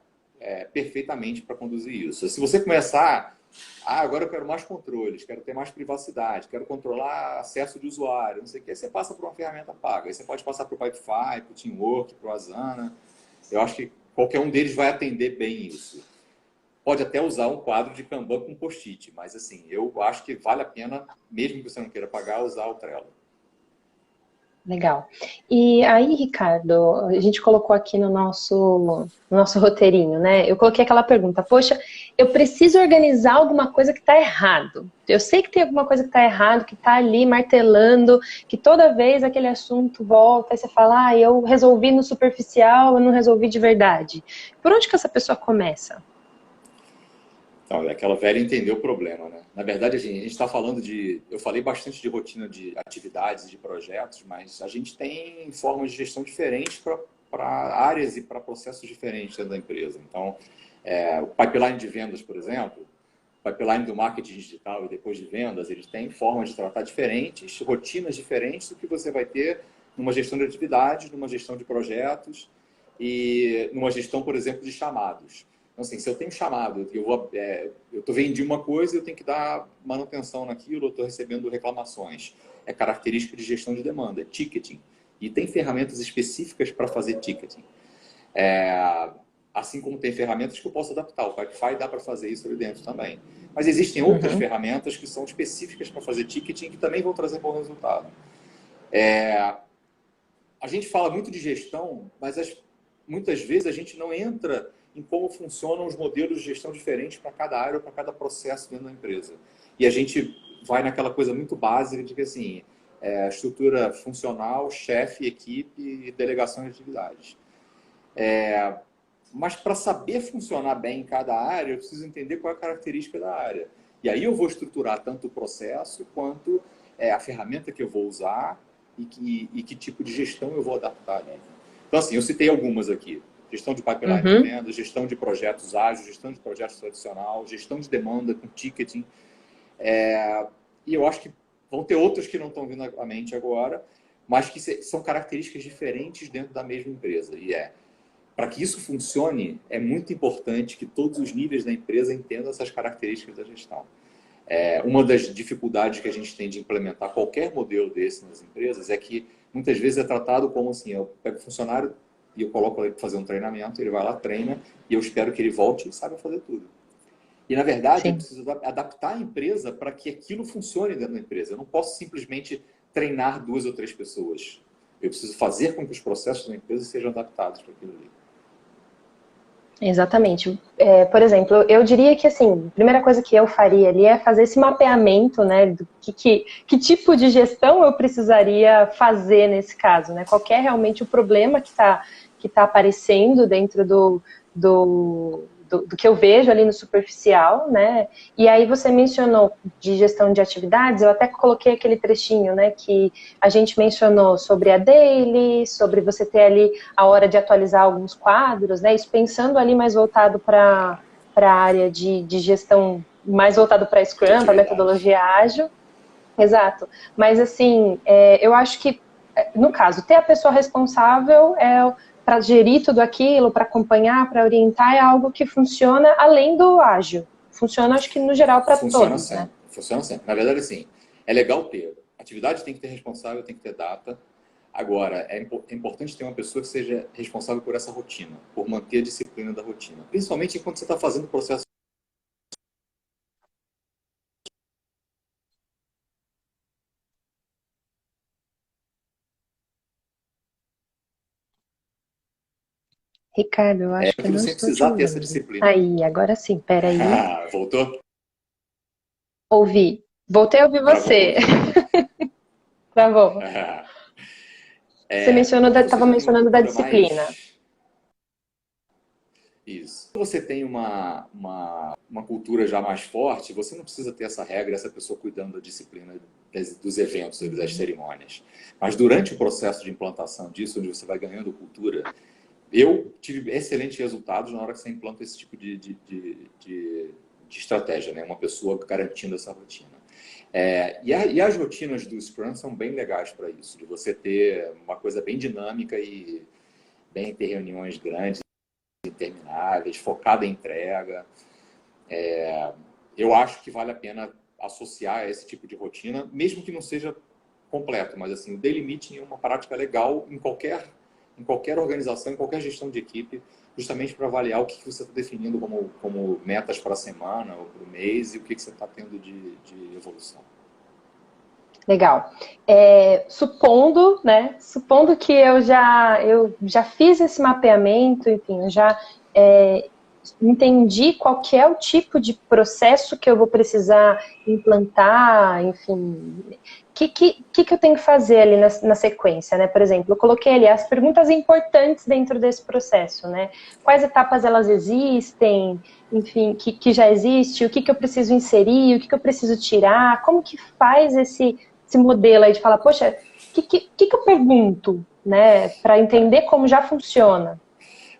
perfeitamente para conduzir isso. Se você começar, agora eu quero mais controles, quero ter mais privacidade, quero controlar acesso de usuário, não sei o que, aí você passa por uma ferramenta paga. Aí você pode passar para o Pipefy, para o Teamwork, para o Asana. Eu acho que qualquer um deles vai atender bem isso. Pode até usar um quadro de Kanban com post-it, mas assim, eu acho que vale a pena, mesmo que você não queira pagar, usar o Trello. Legal. E aí, Ricardo, a gente colocou aqui no nosso roteirinho, né? Eu coloquei aquela pergunta, poxa, eu preciso organizar alguma coisa que está errado. Eu sei que tem alguma coisa que está errado, que está ali martelando, que toda vez aquele assunto volta, aí você fala, eu resolvi no superficial, eu não resolvi de verdade. Por onde que essa pessoa começa? Então, é aquela velha entender o problema, né? Na verdade, a gente está falando eu falei bastante de rotina de atividades e de projetos, mas a gente tem formas de gestão diferentes para áreas e para processos diferentes dentro da empresa. Então, o pipeline de vendas, por exemplo, o pipeline do marketing digital e depois de vendas, eles têm formas de tratar diferentes, rotinas diferentes do que você vai ter numa gestão de atividades, numa gestão de projetos e numa gestão, por exemplo, de chamados. Então, assim, se eu tenho chamado, eu estou vendendo uma coisa, eu tenho que dar manutenção naquilo, eu estou recebendo reclamações. É característica de gestão de demanda, é ticketing. E tem ferramentas específicas para fazer ticketing. Assim como tem ferramentas que eu posso adaptar. O Pipefy dá para fazer isso ali dentro também. Mas existem outras ferramentas que são específicas para fazer ticketing que também vão trazer bom resultado. A gente fala muito de gestão, mas muitas vezes a gente não entra em como funcionam os modelos de gestão diferentes para cada área ou para cada processo dentro da empresa. E a gente vai naquela coisa muito básica de que, assim, estrutura funcional, chefe, equipe e delegação de atividades. Mas para saber funcionar bem em cada área, eu preciso entender qual é a característica da área. E aí eu vou estruturar tanto o processo quanto a ferramenta que eu vou usar e que tipo de gestão eu vou adaptar ali. Então, assim, eu citei algumas aqui. Gestão de pipeline de Uhum. venda, gestão de projetos ágeis, gestão de projetos tradicional, gestão de demanda com ticketing. E eu acho que vão ter outros que não estão vindo à mente agora, mas que são características diferentes dentro da mesma empresa. Para que isso funcione, é muito importante que todos os níveis da empresa entendam essas características da gestão. Uma das dificuldades que a gente tem de implementar qualquer modelo desse nas empresas é que muitas vezes é tratado como assim, eu pego o funcionário e eu coloco ele para fazer um treinamento, ele vai lá, treina, e eu espero que ele volte e saiba fazer tudo. E, na verdade, eu Sim. preciso adaptar a empresa para que aquilo funcione dentro da empresa. Eu não posso simplesmente treinar 2 ou 3 pessoas. Eu preciso fazer com que os processos da empresa sejam adaptados para aquilo ali. Exatamente. Por exemplo, eu diria que assim, a primeira coisa que eu faria ali é fazer esse mapeamento, né, do que tipo de gestão eu precisaria fazer nesse caso, né? Qual que é realmente o problema que tá aparecendo dentro do que eu vejo ali no superficial, né? E aí você mencionou de gestão de atividades, eu até coloquei aquele trechinho, né, que a gente mencionou sobre a daily, sobre você ter ali a hora de atualizar alguns quadros, né? Isso pensando ali mais voltado para a área de gestão, mais voltado para De Scrum, para atividades. metodologia ágil. Exato. Mas, assim, eu acho que, no caso, ter a pessoa responsável para gerir tudo aquilo, para acompanhar, para orientar, é algo que funciona além do ágil. Funciona, acho que, no geral, para Funciona todos, né? sempre. Funciona sempre. Na verdade, assim, é legal ter. Atividade tem que ter responsável, tem que ter data. Agora, é importante ter uma pessoa que seja responsável por essa rotina, por manter a disciplina da rotina. Principalmente quando você está fazendo o processo. Ricardo, eu acho que eu Aquilo não sem estou te precisar ter essa ouvindo. disciplina. Aí, agora sim, peraí. Voltou? Ouvi. Voltei a ouvir Travou? você. Travou. Você mencionou, Quando você estava já tem uma mencionando da cultura disciplina. mais. Isso. Quando você tem uma cultura já mais forte, você não precisa ter essa regra, essa pessoa cuidando da disciplina dos eventos, das Uhum. cerimônias. Mas durante o processo de implantação disso, onde você vai ganhando cultura, eu tive excelentes resultados na hora que você implanta esse tipo de estratégia, né? Uma pessoa garantindo essa rotina. E as rotinas do Scrum são bem legais para isso, de você ter uma coisa bem dinâmica e bem ter reuniões grandes, intermináveis, focada em entrega. Eu acho que vale a pena associar esse tipo de rotina, mesmo que não seja completo, mas assim, o daily meeting é uma prática legal em qualquer organização, em qualquer gestão de equipe, justamente para avaliar o que você está definindo como metas para a semana ou para o mês e o que você está tendo de evolução. Legal. Supondo, né? Supondo que eu já fiz esse mapeamento, enfim, eu já é, entendi qual que é o tipo de processo que eu vou precisar implantar, enfim. O que eu tenho que fazer ali na sequência, né? Por exemplo, eu coloquei ali as perguntas importantes dentro desse processo, né? Quais etapas elas existem, enfim, que já existe, o que eu preciso inserir, o que eu preciso tirar, como que faz esse modelo aí de falar, poxa, o que eu pergunto, né, para entender como já funciona?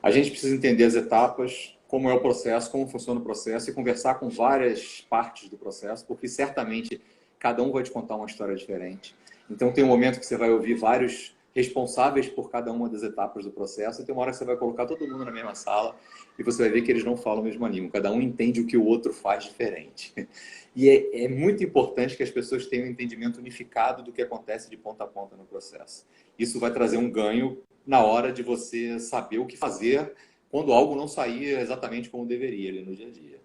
A gente precisa entender as etapas, como é o processo, como funciona o processo e conversar com várias partes do processo, porque certamente cada um vai te contar uma história diferente. Então tem um momento que você vai ouvir vários responsáveis por cada uma das etapas do processo e tem uma hora que você vai colocar todo mundo na mesma sala e você vai ver que eles não falam o mesmo língua, cada um entende o que o outro faz diferente. E é muito importante que as pessoas tenham um entendimento unificado do que acontece de ponta a ponta no processo. Isso vai trazer um ganho na hora de você saber o que fazer quando algo não sair exatamente como deveria ali no dia a dia.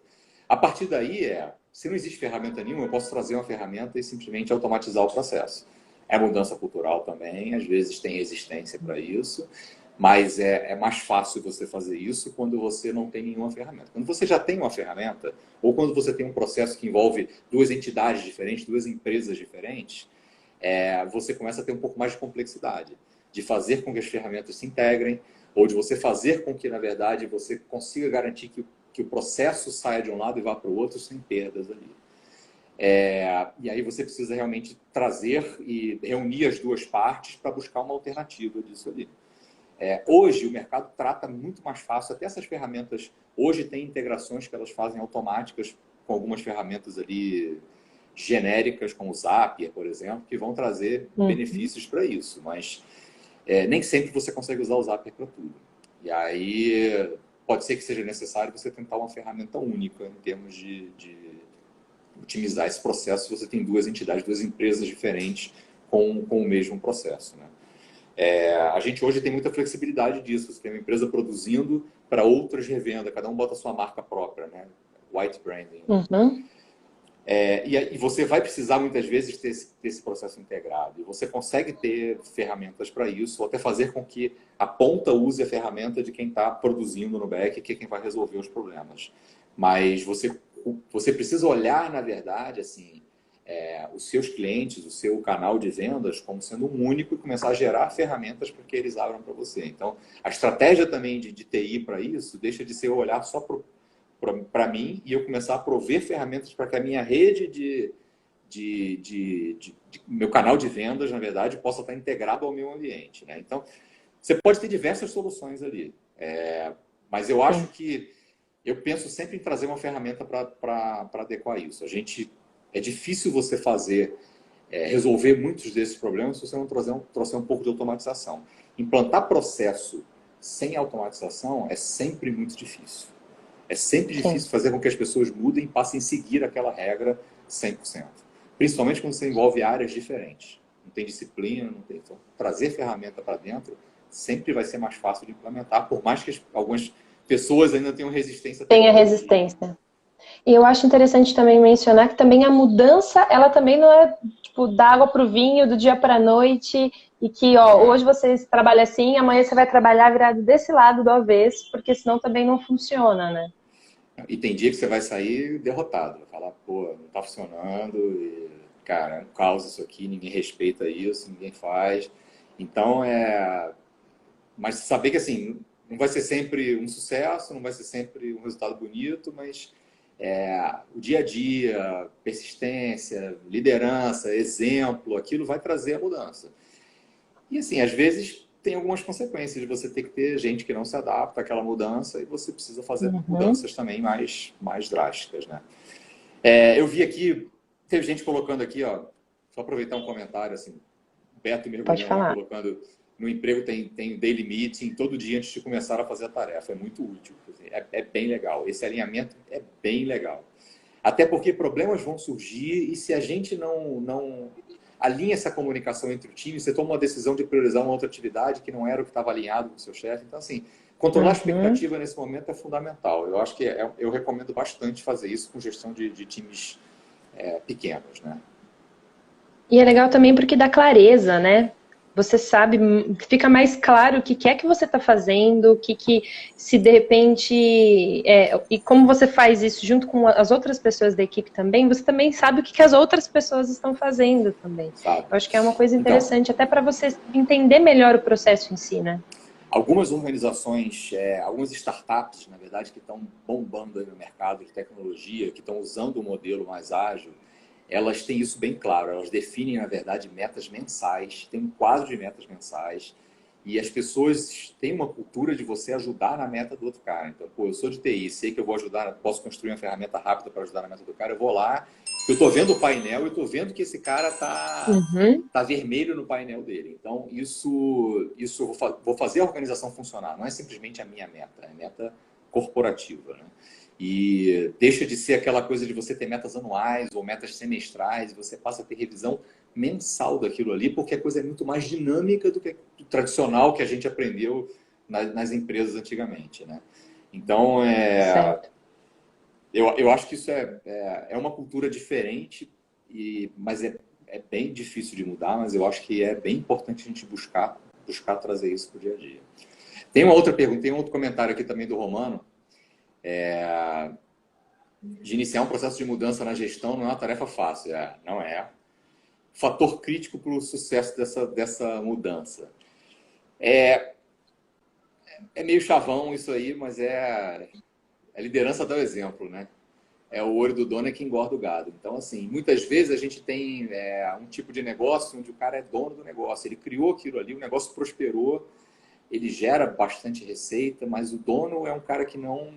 A partir daí, se não existe ferramenta nenhuma, eu posso trazer uma ferramenta e simplesmente automatizar o processo. É mudança cultural também, às vezes tem resistência para isso, mas é mais fácil você fazer isso quando você não tem nenhuma ferramenta. Quando você já tem uma ferramenta, ou quando você tem um processo que envolve duas entidades diferentes, duas empresas diferentes, você começa a ter um pouco mais de complexidade, de fazer com que as ferramentas se integrem, ou de você fazer com que, na verdade, você consiga garantir que o processo saia de um lado e vá para o outro sem perdas ali. E aí você precisa realmente trazer e reunir as duas partes para buscar uma alternativa disso ali. Hoje, o mercado trata muito mais fácil, até essas ferramentas, hoje tem integrações que elas fazem automáticas com algumas ferramentas ali genéricas, como o Zapier, por exemplo, que vão trazer benefícios para isso, mas nem sempre você consegue usar o Zapier para tudo. E aí pode ser que seja necessário você tentar uma ferramenta única em termos de otimizar esse processo se você tem duas entidades, duas empresas diferentes com o mesmo processo, né? A gente hoje tem muita flexibilidade disso. Você tem uma empresa produzindo para outras revenda, cada um bota a sua marca própria, né? White branding. E você vai precisar muitas vezes ter esse processo integrado. E você consegue ter ferramentas para isso, ou até fazer com que a ponta use a ferramenta de quem está produzindo no back, que é quem vai resolver os problemas. Mas você precisa olhar, na verdade, assim, os seus clientes, o seu canal de vendas como sendo um único e começar a gerar ferramentas para que eles abram para você. Então, a estratégia também de TI para isso deixa de ser eu olhar só para mim e eu começar a prover ferramentas para que a minha rede meu canal de vendas, na verdade, possa estar integrado ao meu ambiente, né? Então, você pode ter diversas soluções ali. Mas eu acho que eu penso sempre em trazer uma ferramenta para adequar isso. É difícil você resolver muitos desses problemas se você não trouxer um pouco de automatização. Implantar processo sem automatização é sempre muito difícil. É sempre difícil fazer com que as pessoas mudem e passem a seguir aquela regra 100%. Principalmente quando você envolve áreas diferentes. Não tem disciplina, não tem... Então, trazer ferramenta para dentro sempre vai ser mais fácil de implementar, por mais que algumas pessoas ainda tenham resistência. Tem a resistência. E eu acho interessante também mencionar que também a mudança, ela também não é tipo da água para o vinho, do dia para a noite, e que hoje você trabalha assim, amanhã você vai trabalhar virado desse lado do avesso, porque senão também não funciona, né? E tem dia que você vai sair derrotado, vai falar, pô, não tá funcionando, e, cara, é um caos isso aqui, ninguém respeita isso, ninguém faz. Então, mas saber que assim, não vai ser sempre um sucesso, não vai ser sempre um resultado bonito, mas o dia a dia, persistência, liderança, exemplo, aquilo vai trazer a mudança. E assim, às vezes tem algumas consequências de você ter que ter gente que não se adapta àquela mudança e você precisa fazer mudanças também mais drásticas, né? Eu vi aqui, teve gente colocando aqui, ó, só aproveitar um comentário, assim, Beto Mergulhão colocando, no emprego tem daily meeting todo dia antes de começar a fazer a tarefa, é muito útil, é bem legal, esse alinhamento é bem legal. Até porque problemas vão surgir e se a gente não alinha essa comunicação entre o time, você toma uma decisão de priorizar uma outra atividade que não era o que estava alinhado com o seu chefe. Então, assim, controlar a expectativa nesse momento é fundamental. Eu acho que eu recomendo bastante fazer isso com gestão de times pequenos, né? E é legal também porque dá clareza, né? Você sabe, fica mais claro o que é que você está fazendo, o que se de repente... e como você faz isso junto com as outras pessoas da equipe também, você também sabe o que as outras pessoas estão fazendo também. Sabe. Eu acho que é uma coisa interessante, até para você entender melhor o processo em si, né? Algumas organizações, algumas startups, na verdade, que estão bombando aí no mercado de tecnologia, que estão usando o modelo mais ágil, elas têm isso bem claro. Elas definem, na verdade, metas mensais, tem um quadro de metas mensais, e as pessoas têm uma cultura de você ajudar na meta do outro cara. Então, pô, eu sou de TI, sei que eu vou ajudar, posso construir uma ferramenta rápida para ajudar na meta do cara, eu vou lá, eu estou vendo o painel, eu estou vendo que esse cara tá vermelho no painel dele. Então, isso eu vou fazer a organização funcionar. Não é simplesmente a minha meta, é a meta corporativa, né? E deixa de ser aquela coisa de você ter metas anuais ou metas semestrais, e você passa a ter revisão mensal daquilo ali, porque a coisa é muito mais dinâmica do que o tradicional que a gente aprendeu nas empresas antigamente, né? Então, eu acho que isso é uma cultura diferente, mas é bem difícil de mudar, mas eu acho que é bem importante a gente buscar trazer isso para o dia a dia. Tem uma outra pergunta, tem um outro comentário aqui também do Romano, de iniciar um processo de mudança na gestão não é uma tarefa fácil. Não é. Fator crítico para o sucesso dessa mudança. É meio chavão isso aí, mas a liderança dá o exemplo, né? O olho do dono é que engorda o gado. Então, assim, muitas vezes a gente tem um tipo de negócio onde o cara é dono do negócio. Ele criou aquilo ali, o negócio prosperou. ele gera bastante receita, mas o dono é um cara que não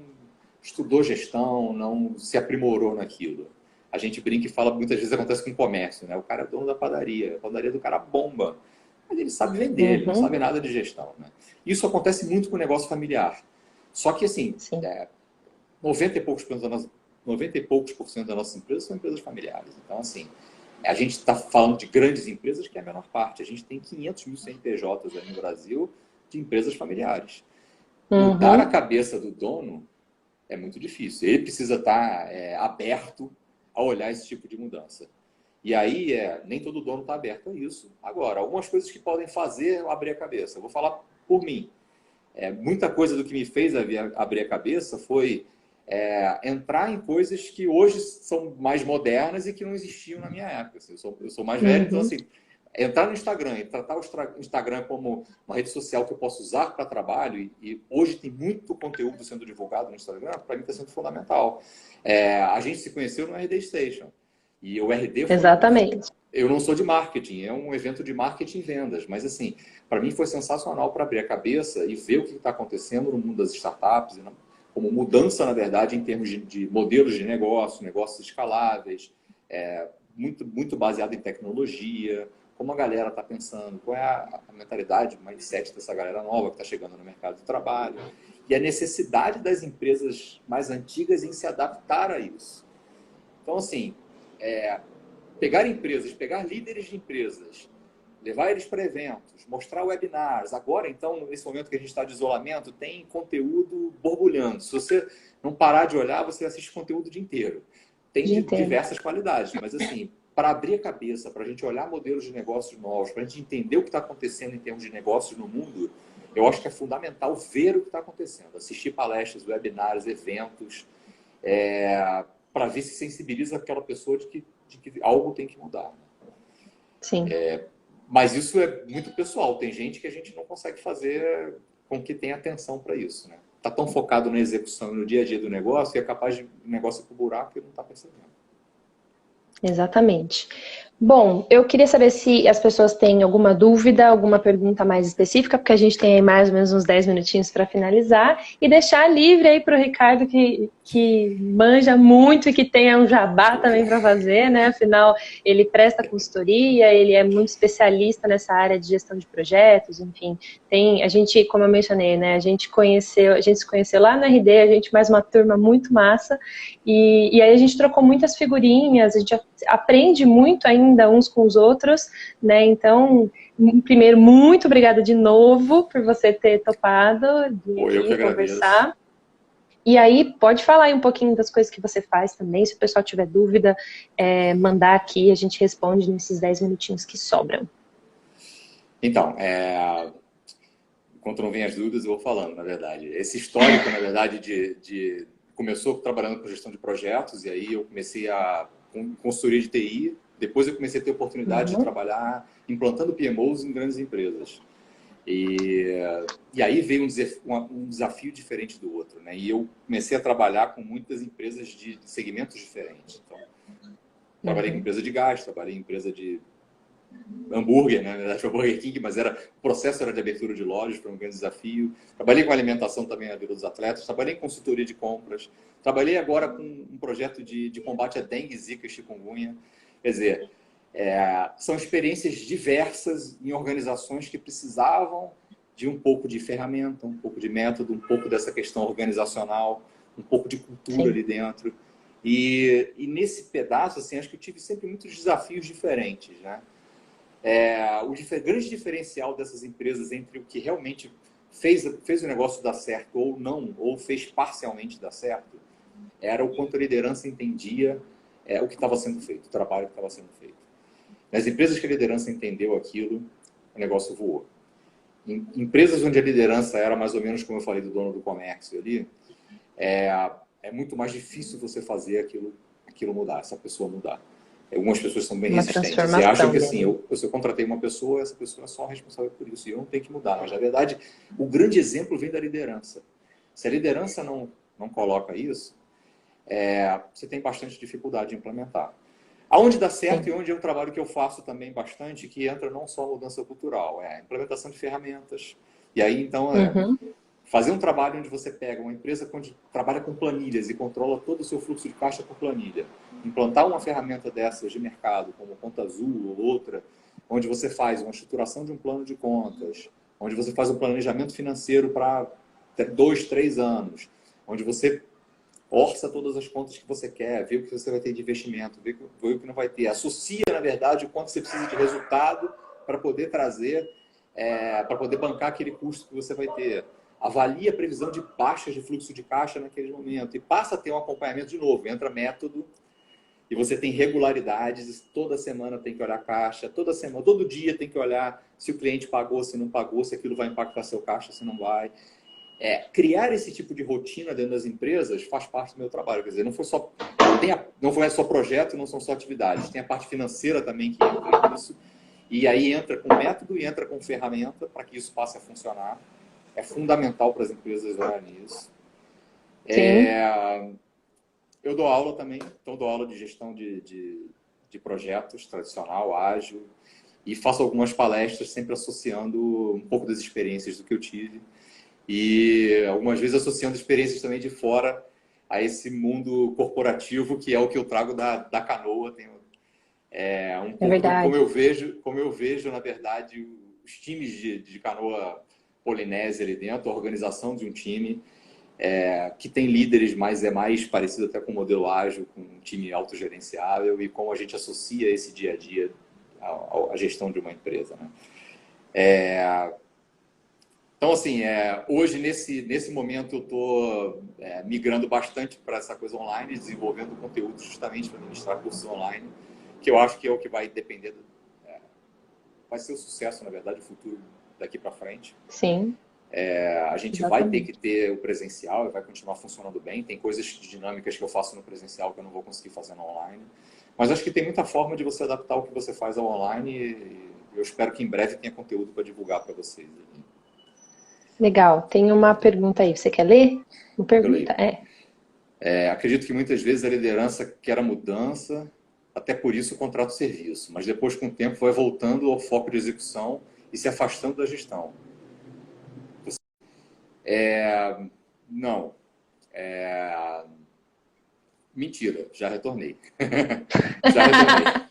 estudou gestão, não se aprimorou naquilo. A gente brinca e fala, muitas vezes acontece com o comércio, né? O cara é dono da padaria, a padaria do cara bomba, mas ele sabe vender, ele não sabe nada de gestão, né? Isso acontece muito com o negócio familiar. Só que, assim, 90 e poucos por cento das nossas empresas são empresas familiares. Então, assim, a gente está falando de grandes empresas, que é a menor parte. A gente tem 500 mil CNPJs aí no Brasil de empresas familiares. Mudar a cabeça do dono é muito difícil. Ele precisa estar aberto a olhar esse tipo de mudança. E aí, nem todo dono está aberto a isso. Agora, algumas coisas que podem fazer eu abrir a cabeça. Eu vou falar por mim. Muita coisa do que me fez abrir a cabeça foi entrar em coisas que hoje são mais modernas e que não existiam na minha época. Assim, eu sou mais velho, então, assim, entrar no Instagram e tratar o Instagram como uma rede social que eu posso usar para trabalho, e hoje tem muito conteúdo sendo divulgado no Instagram, para mim está sendo fundamental. A gente se conheceu no RD Station. E o RD foi... Exatamente. Eu não sou de marketing, é um evento de marketing e vendas, mas assim, para mim foi sensacional para abrir a cabeça e ver o que está acontecendo no mundo das startups, como mudança, na verdade, em termos de modelos de negócio, negócios escaláveis, muito baseado em tecnologia, como a galera está pensando, qual é a mentalidade, o mindset dessa galera nova que está chegando no mercado de trabalho, e a necessidade das empresas mais antigas em se adaptar a isso. Então, assim, pegar empresas, pegar líderes de empresas, levar eles para eventos, mostrar webinars. Agora, então, nesse momento que a gente está de isolamento, tem conteúdo borbulhando. Se você não parar de olhar, você assiste conteúdo o dia inteiro. Tem diversas qualidades, mas assim, para abrir a cabeça, para a gente olhar modelos de negócios novos, para a gente entender o que está acontecendo em termos de negócios no mundo, eu acho que é fundamental ver o que está acontecendo. Assistir palestras, webinars, eventos, para ver se sensibiliza aquela pessoa de que algo tem que mudar. Sim. Mas isso é muito pessoal. Tem gente que a gente não consegue fazer com que tenha atenção para isso, né? Está tão focado na execução e no dia a dia do negócio que é capaz de o negócio ir para o buraco e não está percebendo. Exatamente. Bom, eu queria saber se as pessoas têm alguma dúvida, alguma pergunta mais específica, porque a gente tem aí mais ou menos uns 10 minutinhos para finalizar, e deixar livre aí para o Ricardo, que manja muito e que tenha um jabá também para fazer, né? Afinal, ele presta consultoria, ele é muito especialista nessa área de gestão de projetos, enfim. A gente, como eu mencionei, né? A gente se conheceu lá no RD, a gente mais uma turma muito massa, e aí a gente trocou muitas figurinhas, a gente aprende muito ainda uns com os outros, né? Então, primeiro, muito obrigada de novo por você ter topado de conversar. E aí, pode falar aí um pouquinho das coisas que você faz também, se o pessoal tiver dúvida, mandar aqui, a gente responde nesses 10 minutinhos que sobram. Então, enquanto não vem as dúvidas, eu vou falando, na verdade. Esse histórico, na verdade, começou trabalhando com gestão de projetos, e aí eu comecei a consultoria de TI. Depois eu comecei a ter oportunidade de trabalhar implantando PMOs em grandes empresas. E aí veio um desafio diferente do outro, né? E eu comecei a trabalhar com muitas empresas de segmentos diferentes. Então, trabalhei com empresa de gás, trabalhei em empresa de hambúrguer, né? Na verdade foi Burger King, mas o processo era de abertura de lojas, foi um grande desafio. Trabalhei com alimentação também na vida dos atletas, trabalhei em consultoria de compras, trabalhei agora com um projeto de combate a dengue, zika e chikungunya. Quer dizer, são experiências diversas em organizações que precisavam de um pouco de ferramenta, um pouco de método, um pouco dessa questão organizacional, um pouco de cultura ali dentro. E nesse pedaço, assim, acho que eu tive sempre muitos desafios diferentes, né? O grande diferencial dessas empresas entre o que realmente fez o negócio dar certo ou não, ou fez parcialmente dar certo, era o quanto a liderança entendia o que estava sendo feito, o trabalho que estava sendo feito. Nas empresas que a liderança entendeu aquilo, o negócio voou. Em empresas onde a liderança era mais ou menos como eu falei do dono do comércio ali, é muito mais difícil você fazer aquilo mudar, essa pessoa mudar. Algumas pessoas são bem resistentes e acham que assim, se eu contratei uma pessoa, essa pessoa é só responsável por isso e eu não tenho que mudar. Mas, na verdade, o grande exemplo vem da liderança. Se a liderança não coloca isso, você tem bastante dificuldade de implementar. Aonde dá certo e onde é um trabalho que eu faço também bastante, que entra não só a mudança cultural, a implementação de ferramentas, E aí, então, Uhum. fazer um trabalho onde você pega uma empresa onde trabalha com planilhas e controla todo o seu fluxo de caixa por planilha. Implantar uma ferramenta dessas de mercado, como Conta Azul ou outra, onde você faz uma estruturação de um plano de contas, onde você faz um planejamento financeiro para 2, 3 anos, onde você orça todas as contas que você quer, vê o que você vai ter de investimento, vê o que não vai ter. Associa, na verdade, o quanto você precisa de resultado para poder trazer, para poder bancar aquele custo que você vai ter. Avalia a previsão de baixas de fluxo de caixa naquele momento e passa a ter um acompanhamento de novo. Entra método e você tem regularidades, toda semana tem que olhar a caixa, toda semana, todo dia tem que olhar se o cliente pagou, se não pagou, se aquilo vai impactar seu caixa, se não vai. Criar esse tipo de rotina dentro das empresas faz parte do meu trabalho. Quer dizer, não foi só projeto, não são só atividades. Tem a parte financeira também que entra nisso. E aí entra com método e entra com ferramenta para que isso passe a funcionar. É fundamental para as empresas olharem nisso. Eu dou aula também, então dou aula de gestão de projetos tradicional, ágil, e faço algumas palestras sempre associando um pouco das experiências do que eu tive e algumas vezes associando experiências também de fora a esse mundo corporativo que é o que eu trago da canoa. Um pouco verdade. como eu vejo, na verdade, os times de canoa polinésia ali dentro, a organização de um time que tem líderes, mas é mais parecido até com o modelo ágil, com um time autogerenciável e como a gente associa esse dia a dia à gestão de uma empresa, né? Então, assim, hoje, nesse momento, eu estou migrando bastante para essa coisa online, desenvolvendo conteúdo justamente para ministrar cursos online, que eu acho que é o que vai depender, vai ser o sucesso, na verdade, o futuro daqui para frente. Sim. A gente vai ter Exatamente. que ter o presencial e vai continuar funcionando bem. Tem coisas dinâmicas que eu faço no presencial que eu não vou conseguir fazer no online. Mas acho que tem muita forma de você adaptar o que você faz ao online e eu espero que em breve tenha conteúdo para divulgar para vocês. Legal. Tem uma pergunta aí. Você quer ler? Uma Eu pergunta. leio. Acredito que muitas vezes a liderança quer a mudança, até por isso contrata o serviço, mas depois, com o tempo, vai voltando ao foco de execução e se afastando da gestão. Não. Mentira, já retornei. Já retornei.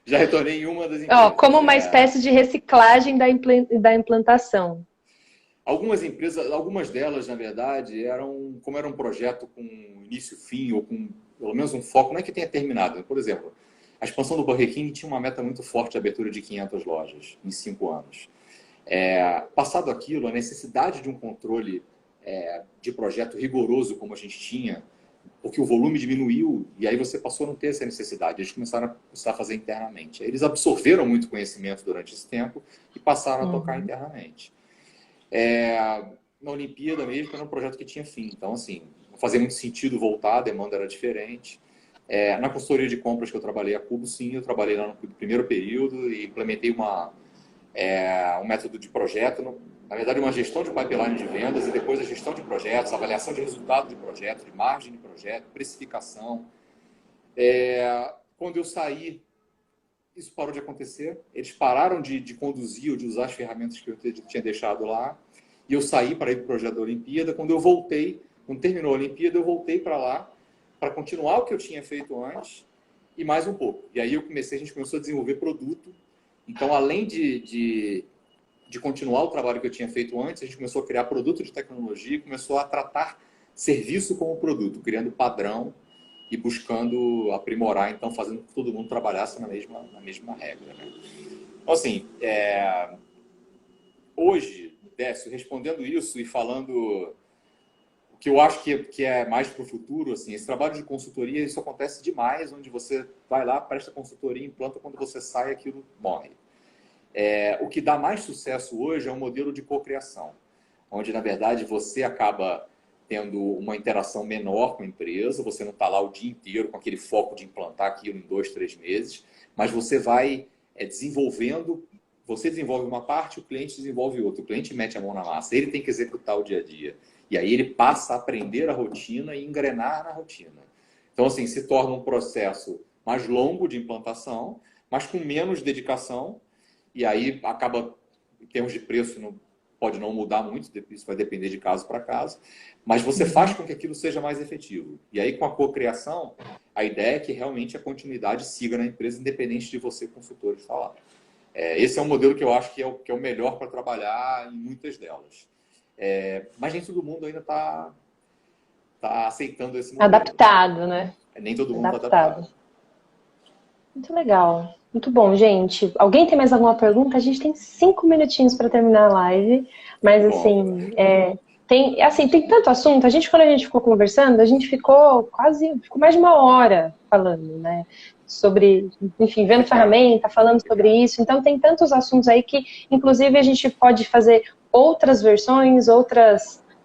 Já retornei em uma das Ó, empresas. como uma espécie de reciclagem da implantação. Algumas empresas, algumas delas, na verdade, como era um projeto com início, fim, ou com pelo menos um foco, não é que tenha terminado. Por exemplo, a expansão do Burger King tinha uma meta muito forte de abertura de 500 lojas em 5 anos. Passado aquilo, a necessidade de um controle de projeto rigoroso como a gente tinha, porque o volume diminuiu e aí você passou a não ter essa necessidade. Eles começaram a precisar fazer internamente. Eles absorveram muito conhecimento durante esse tempo e passaram a tocar Uhum. internamente. Na Olimpíada mesmo, era um projeto que tinha fim. Então, assim, não fazia muito sentido voltar, a demanda era diferente. Na consultoria de compras que eu trabalhei a Cubo, sim, eu trabalhei lá no primeiro período e implementei um método de projeto, na verdade, uma gestão de pipeline de vendas e depois a gestão de projetos, avaliação de resultado de projeto, de margem de projeto, precificação. Quando eu saí, isso parou de acontecer. Eles pararam de conduzir ou de usar as ferramentas que eu tinha deixado lá. E eu saí para ir para o projeto da Olimpíada. Quando eu voltei, quando terminou a Olimpíada, eu voltei para lá para continuar o que eu tinha feito antes e mais um pouco. E aí a gente começou a desenvolver produto. Então, além de continuar o trabalho que eu tinha feito antes, a gente começou a criar produto de tecnologia e começou a tratar serviço como produto, criando padrão e buscando aprimorar, então fazendo com que todo mundo trabalhasse na mesma regra. Né? Então, assim, hoje, Décio, respondendo isso e falando o que eu acho que é mais para o futuro, assim, esse trabalho de consultoria, isso acontece demais, onde você vai lá, presta consultoria, implanta, quando você sai, aquilo morre. O que dá mais sucesso hoje é um modelo de cocriação, onde, na verdade, você acaba tendo uma interação menor com a empresa, você não está lá o dia inteiro com aquele foco de implantar aquilo em 2, 3 meses, mas você vai desenvolvendo, você desenvolve uma parte, o cliente desenvolve outra, o cliente mete a mão na massa, ele tem que executar o dia a dia. E aí ele passa a aprender a rotina e engrenar na rotina. Então, assim, se torna um processo mais longo de implantação, mas com menos dedicação, e aí acaba, em termos de preço, pode não mudar muito, isso vai depender de caso para caso, mas você faz com que aquilo seja mais efetivo. E aí, com a cocriação, a ideia é que realmente a continuidade siga na empresa, independente de você, consultor, estar lá. Esse é um modelo que eu acho que é o melhor para trabalhar em muitas delas. Mas nem todo mundo ainda está aceitando esse modelo. Adaptado, né? Nem todo mundo está adaptado. Muito legal. Muito bom, gente. Alguém tem mais alguma pergunta? A gente tem 5 minutinhos para terminar a live, mas assim, tem tanto assunto. Quando a gente ficou conversando, a gente ficou mais de 1 hora falando, né? Sobre, enfim, vendo ferramenta, falando sobre isso. Então tem tantos assuntos aí que, inclusive, a gente pode fazer outras versões,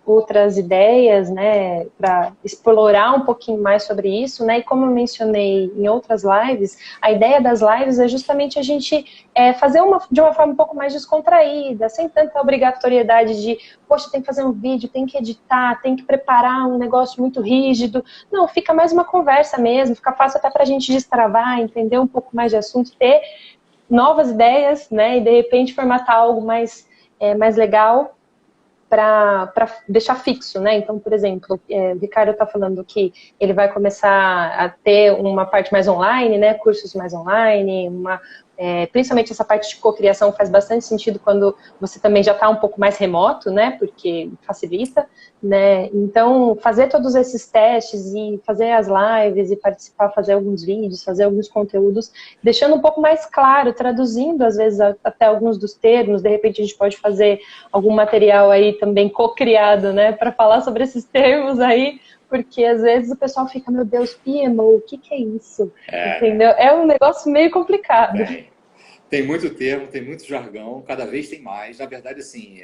outras ideias, né, para explorar um pouquinho mais sobre isso, né, e como eu mencionei em outras lives, a ideia das lives é justamente a gente fazer de uma forma um pouco mais descontraída, sem tanta obrigatoriedade de, poxa, tem que fazer um vídeo, tem que editar, tem que preparar um negócio muito rígido. Não, fica mais uma conversa mesmo, fica fácil até para a gente destravar, entender um pouco mais de assunto, ter novas ideias, né, e de repente formatar algo mais legal, para deixar fixo, né? Então, por exemplo, o Ricardo está falando que ele vai começar a ter uma parte mais online, né? Cursos mais online, principalmente essa parte de cocriação faz bastante sentido quando você também já está um pouco mais remoto, né? Porque facilita, né? Então, fazer todos esses testes e fazer as lives e participar, fazer alguns vídeos, fazer alguns conteúdos, deixando um pouco mais claro, traduzindo às vezes até alguns dos termos. De repente a gente pode fazer algum material aí também co-criado, né? Para falar sobre esses termos aí, porque às vezes o pessoal fica, meu Deus, PMO, o que é isso? Entendeu? É um negócio meio complicado. Tem muito termo, tem muito jargão, cada vez tem mais. Na verdade, assim,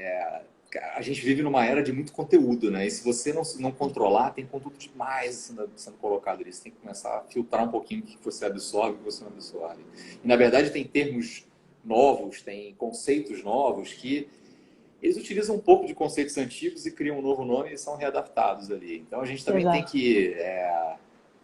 a gente vive numa era de muito conteúdo, né? E se você não controlar, tem conteúdo demais sendo colocado ali. Você tem que começar a filtrar um pouquinho o que você absorve e o que você não absorve. E, na verdade, tem termos novos, tem conceitos novos que eles utilizam um pouco de conceitos antigos e criam um novo nome e são readaptados ali. Então, a gente também tem que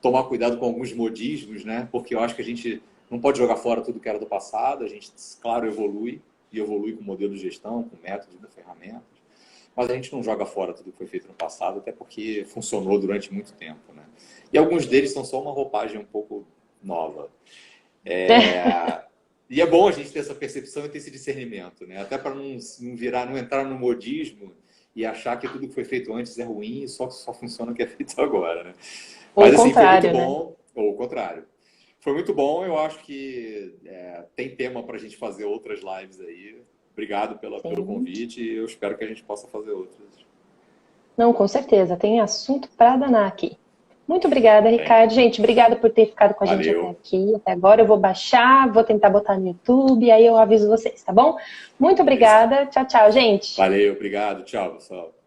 tomar cuidado com alguns modismos, né? Porque eu acho que a gente não pode jogar fora tudo que era do passado. A gente, claro, evolui com o modelo de gestão, com métodos, com ferramentas. Mas a gente não joga fora tudo que foi feito no passado, até porque funcionou durante muito tempo, né? E alguns deles são só uma roupagem um pouco nova. E é bom a gente ter essa percepção e ter esse discernimento, né? Até para não entrar no modismo e achar que tudo que foi feito antes é ruim e só funciona o que é feito agora, né? Mas assim, foi muito bom. Né? Ou o contrário. Foi muito bom, eu acho que tem tema para a gente fazer outras lives aí. Obrigado pelo convite e eu espero que a gente possa fazer outras. Não, com certeza, tem assunto para danar aqui. Muito obrigada, Ricardo. Gente, obrigada por ter ficado com a gente até aqui. Até agora eu vou baixar, vou tentar botar no YouTube, aí eu aviso vocês, tá bom? Muito obrigada. Tchau, tchau, gente. Valeu, obrigado. Tchau, pessoal.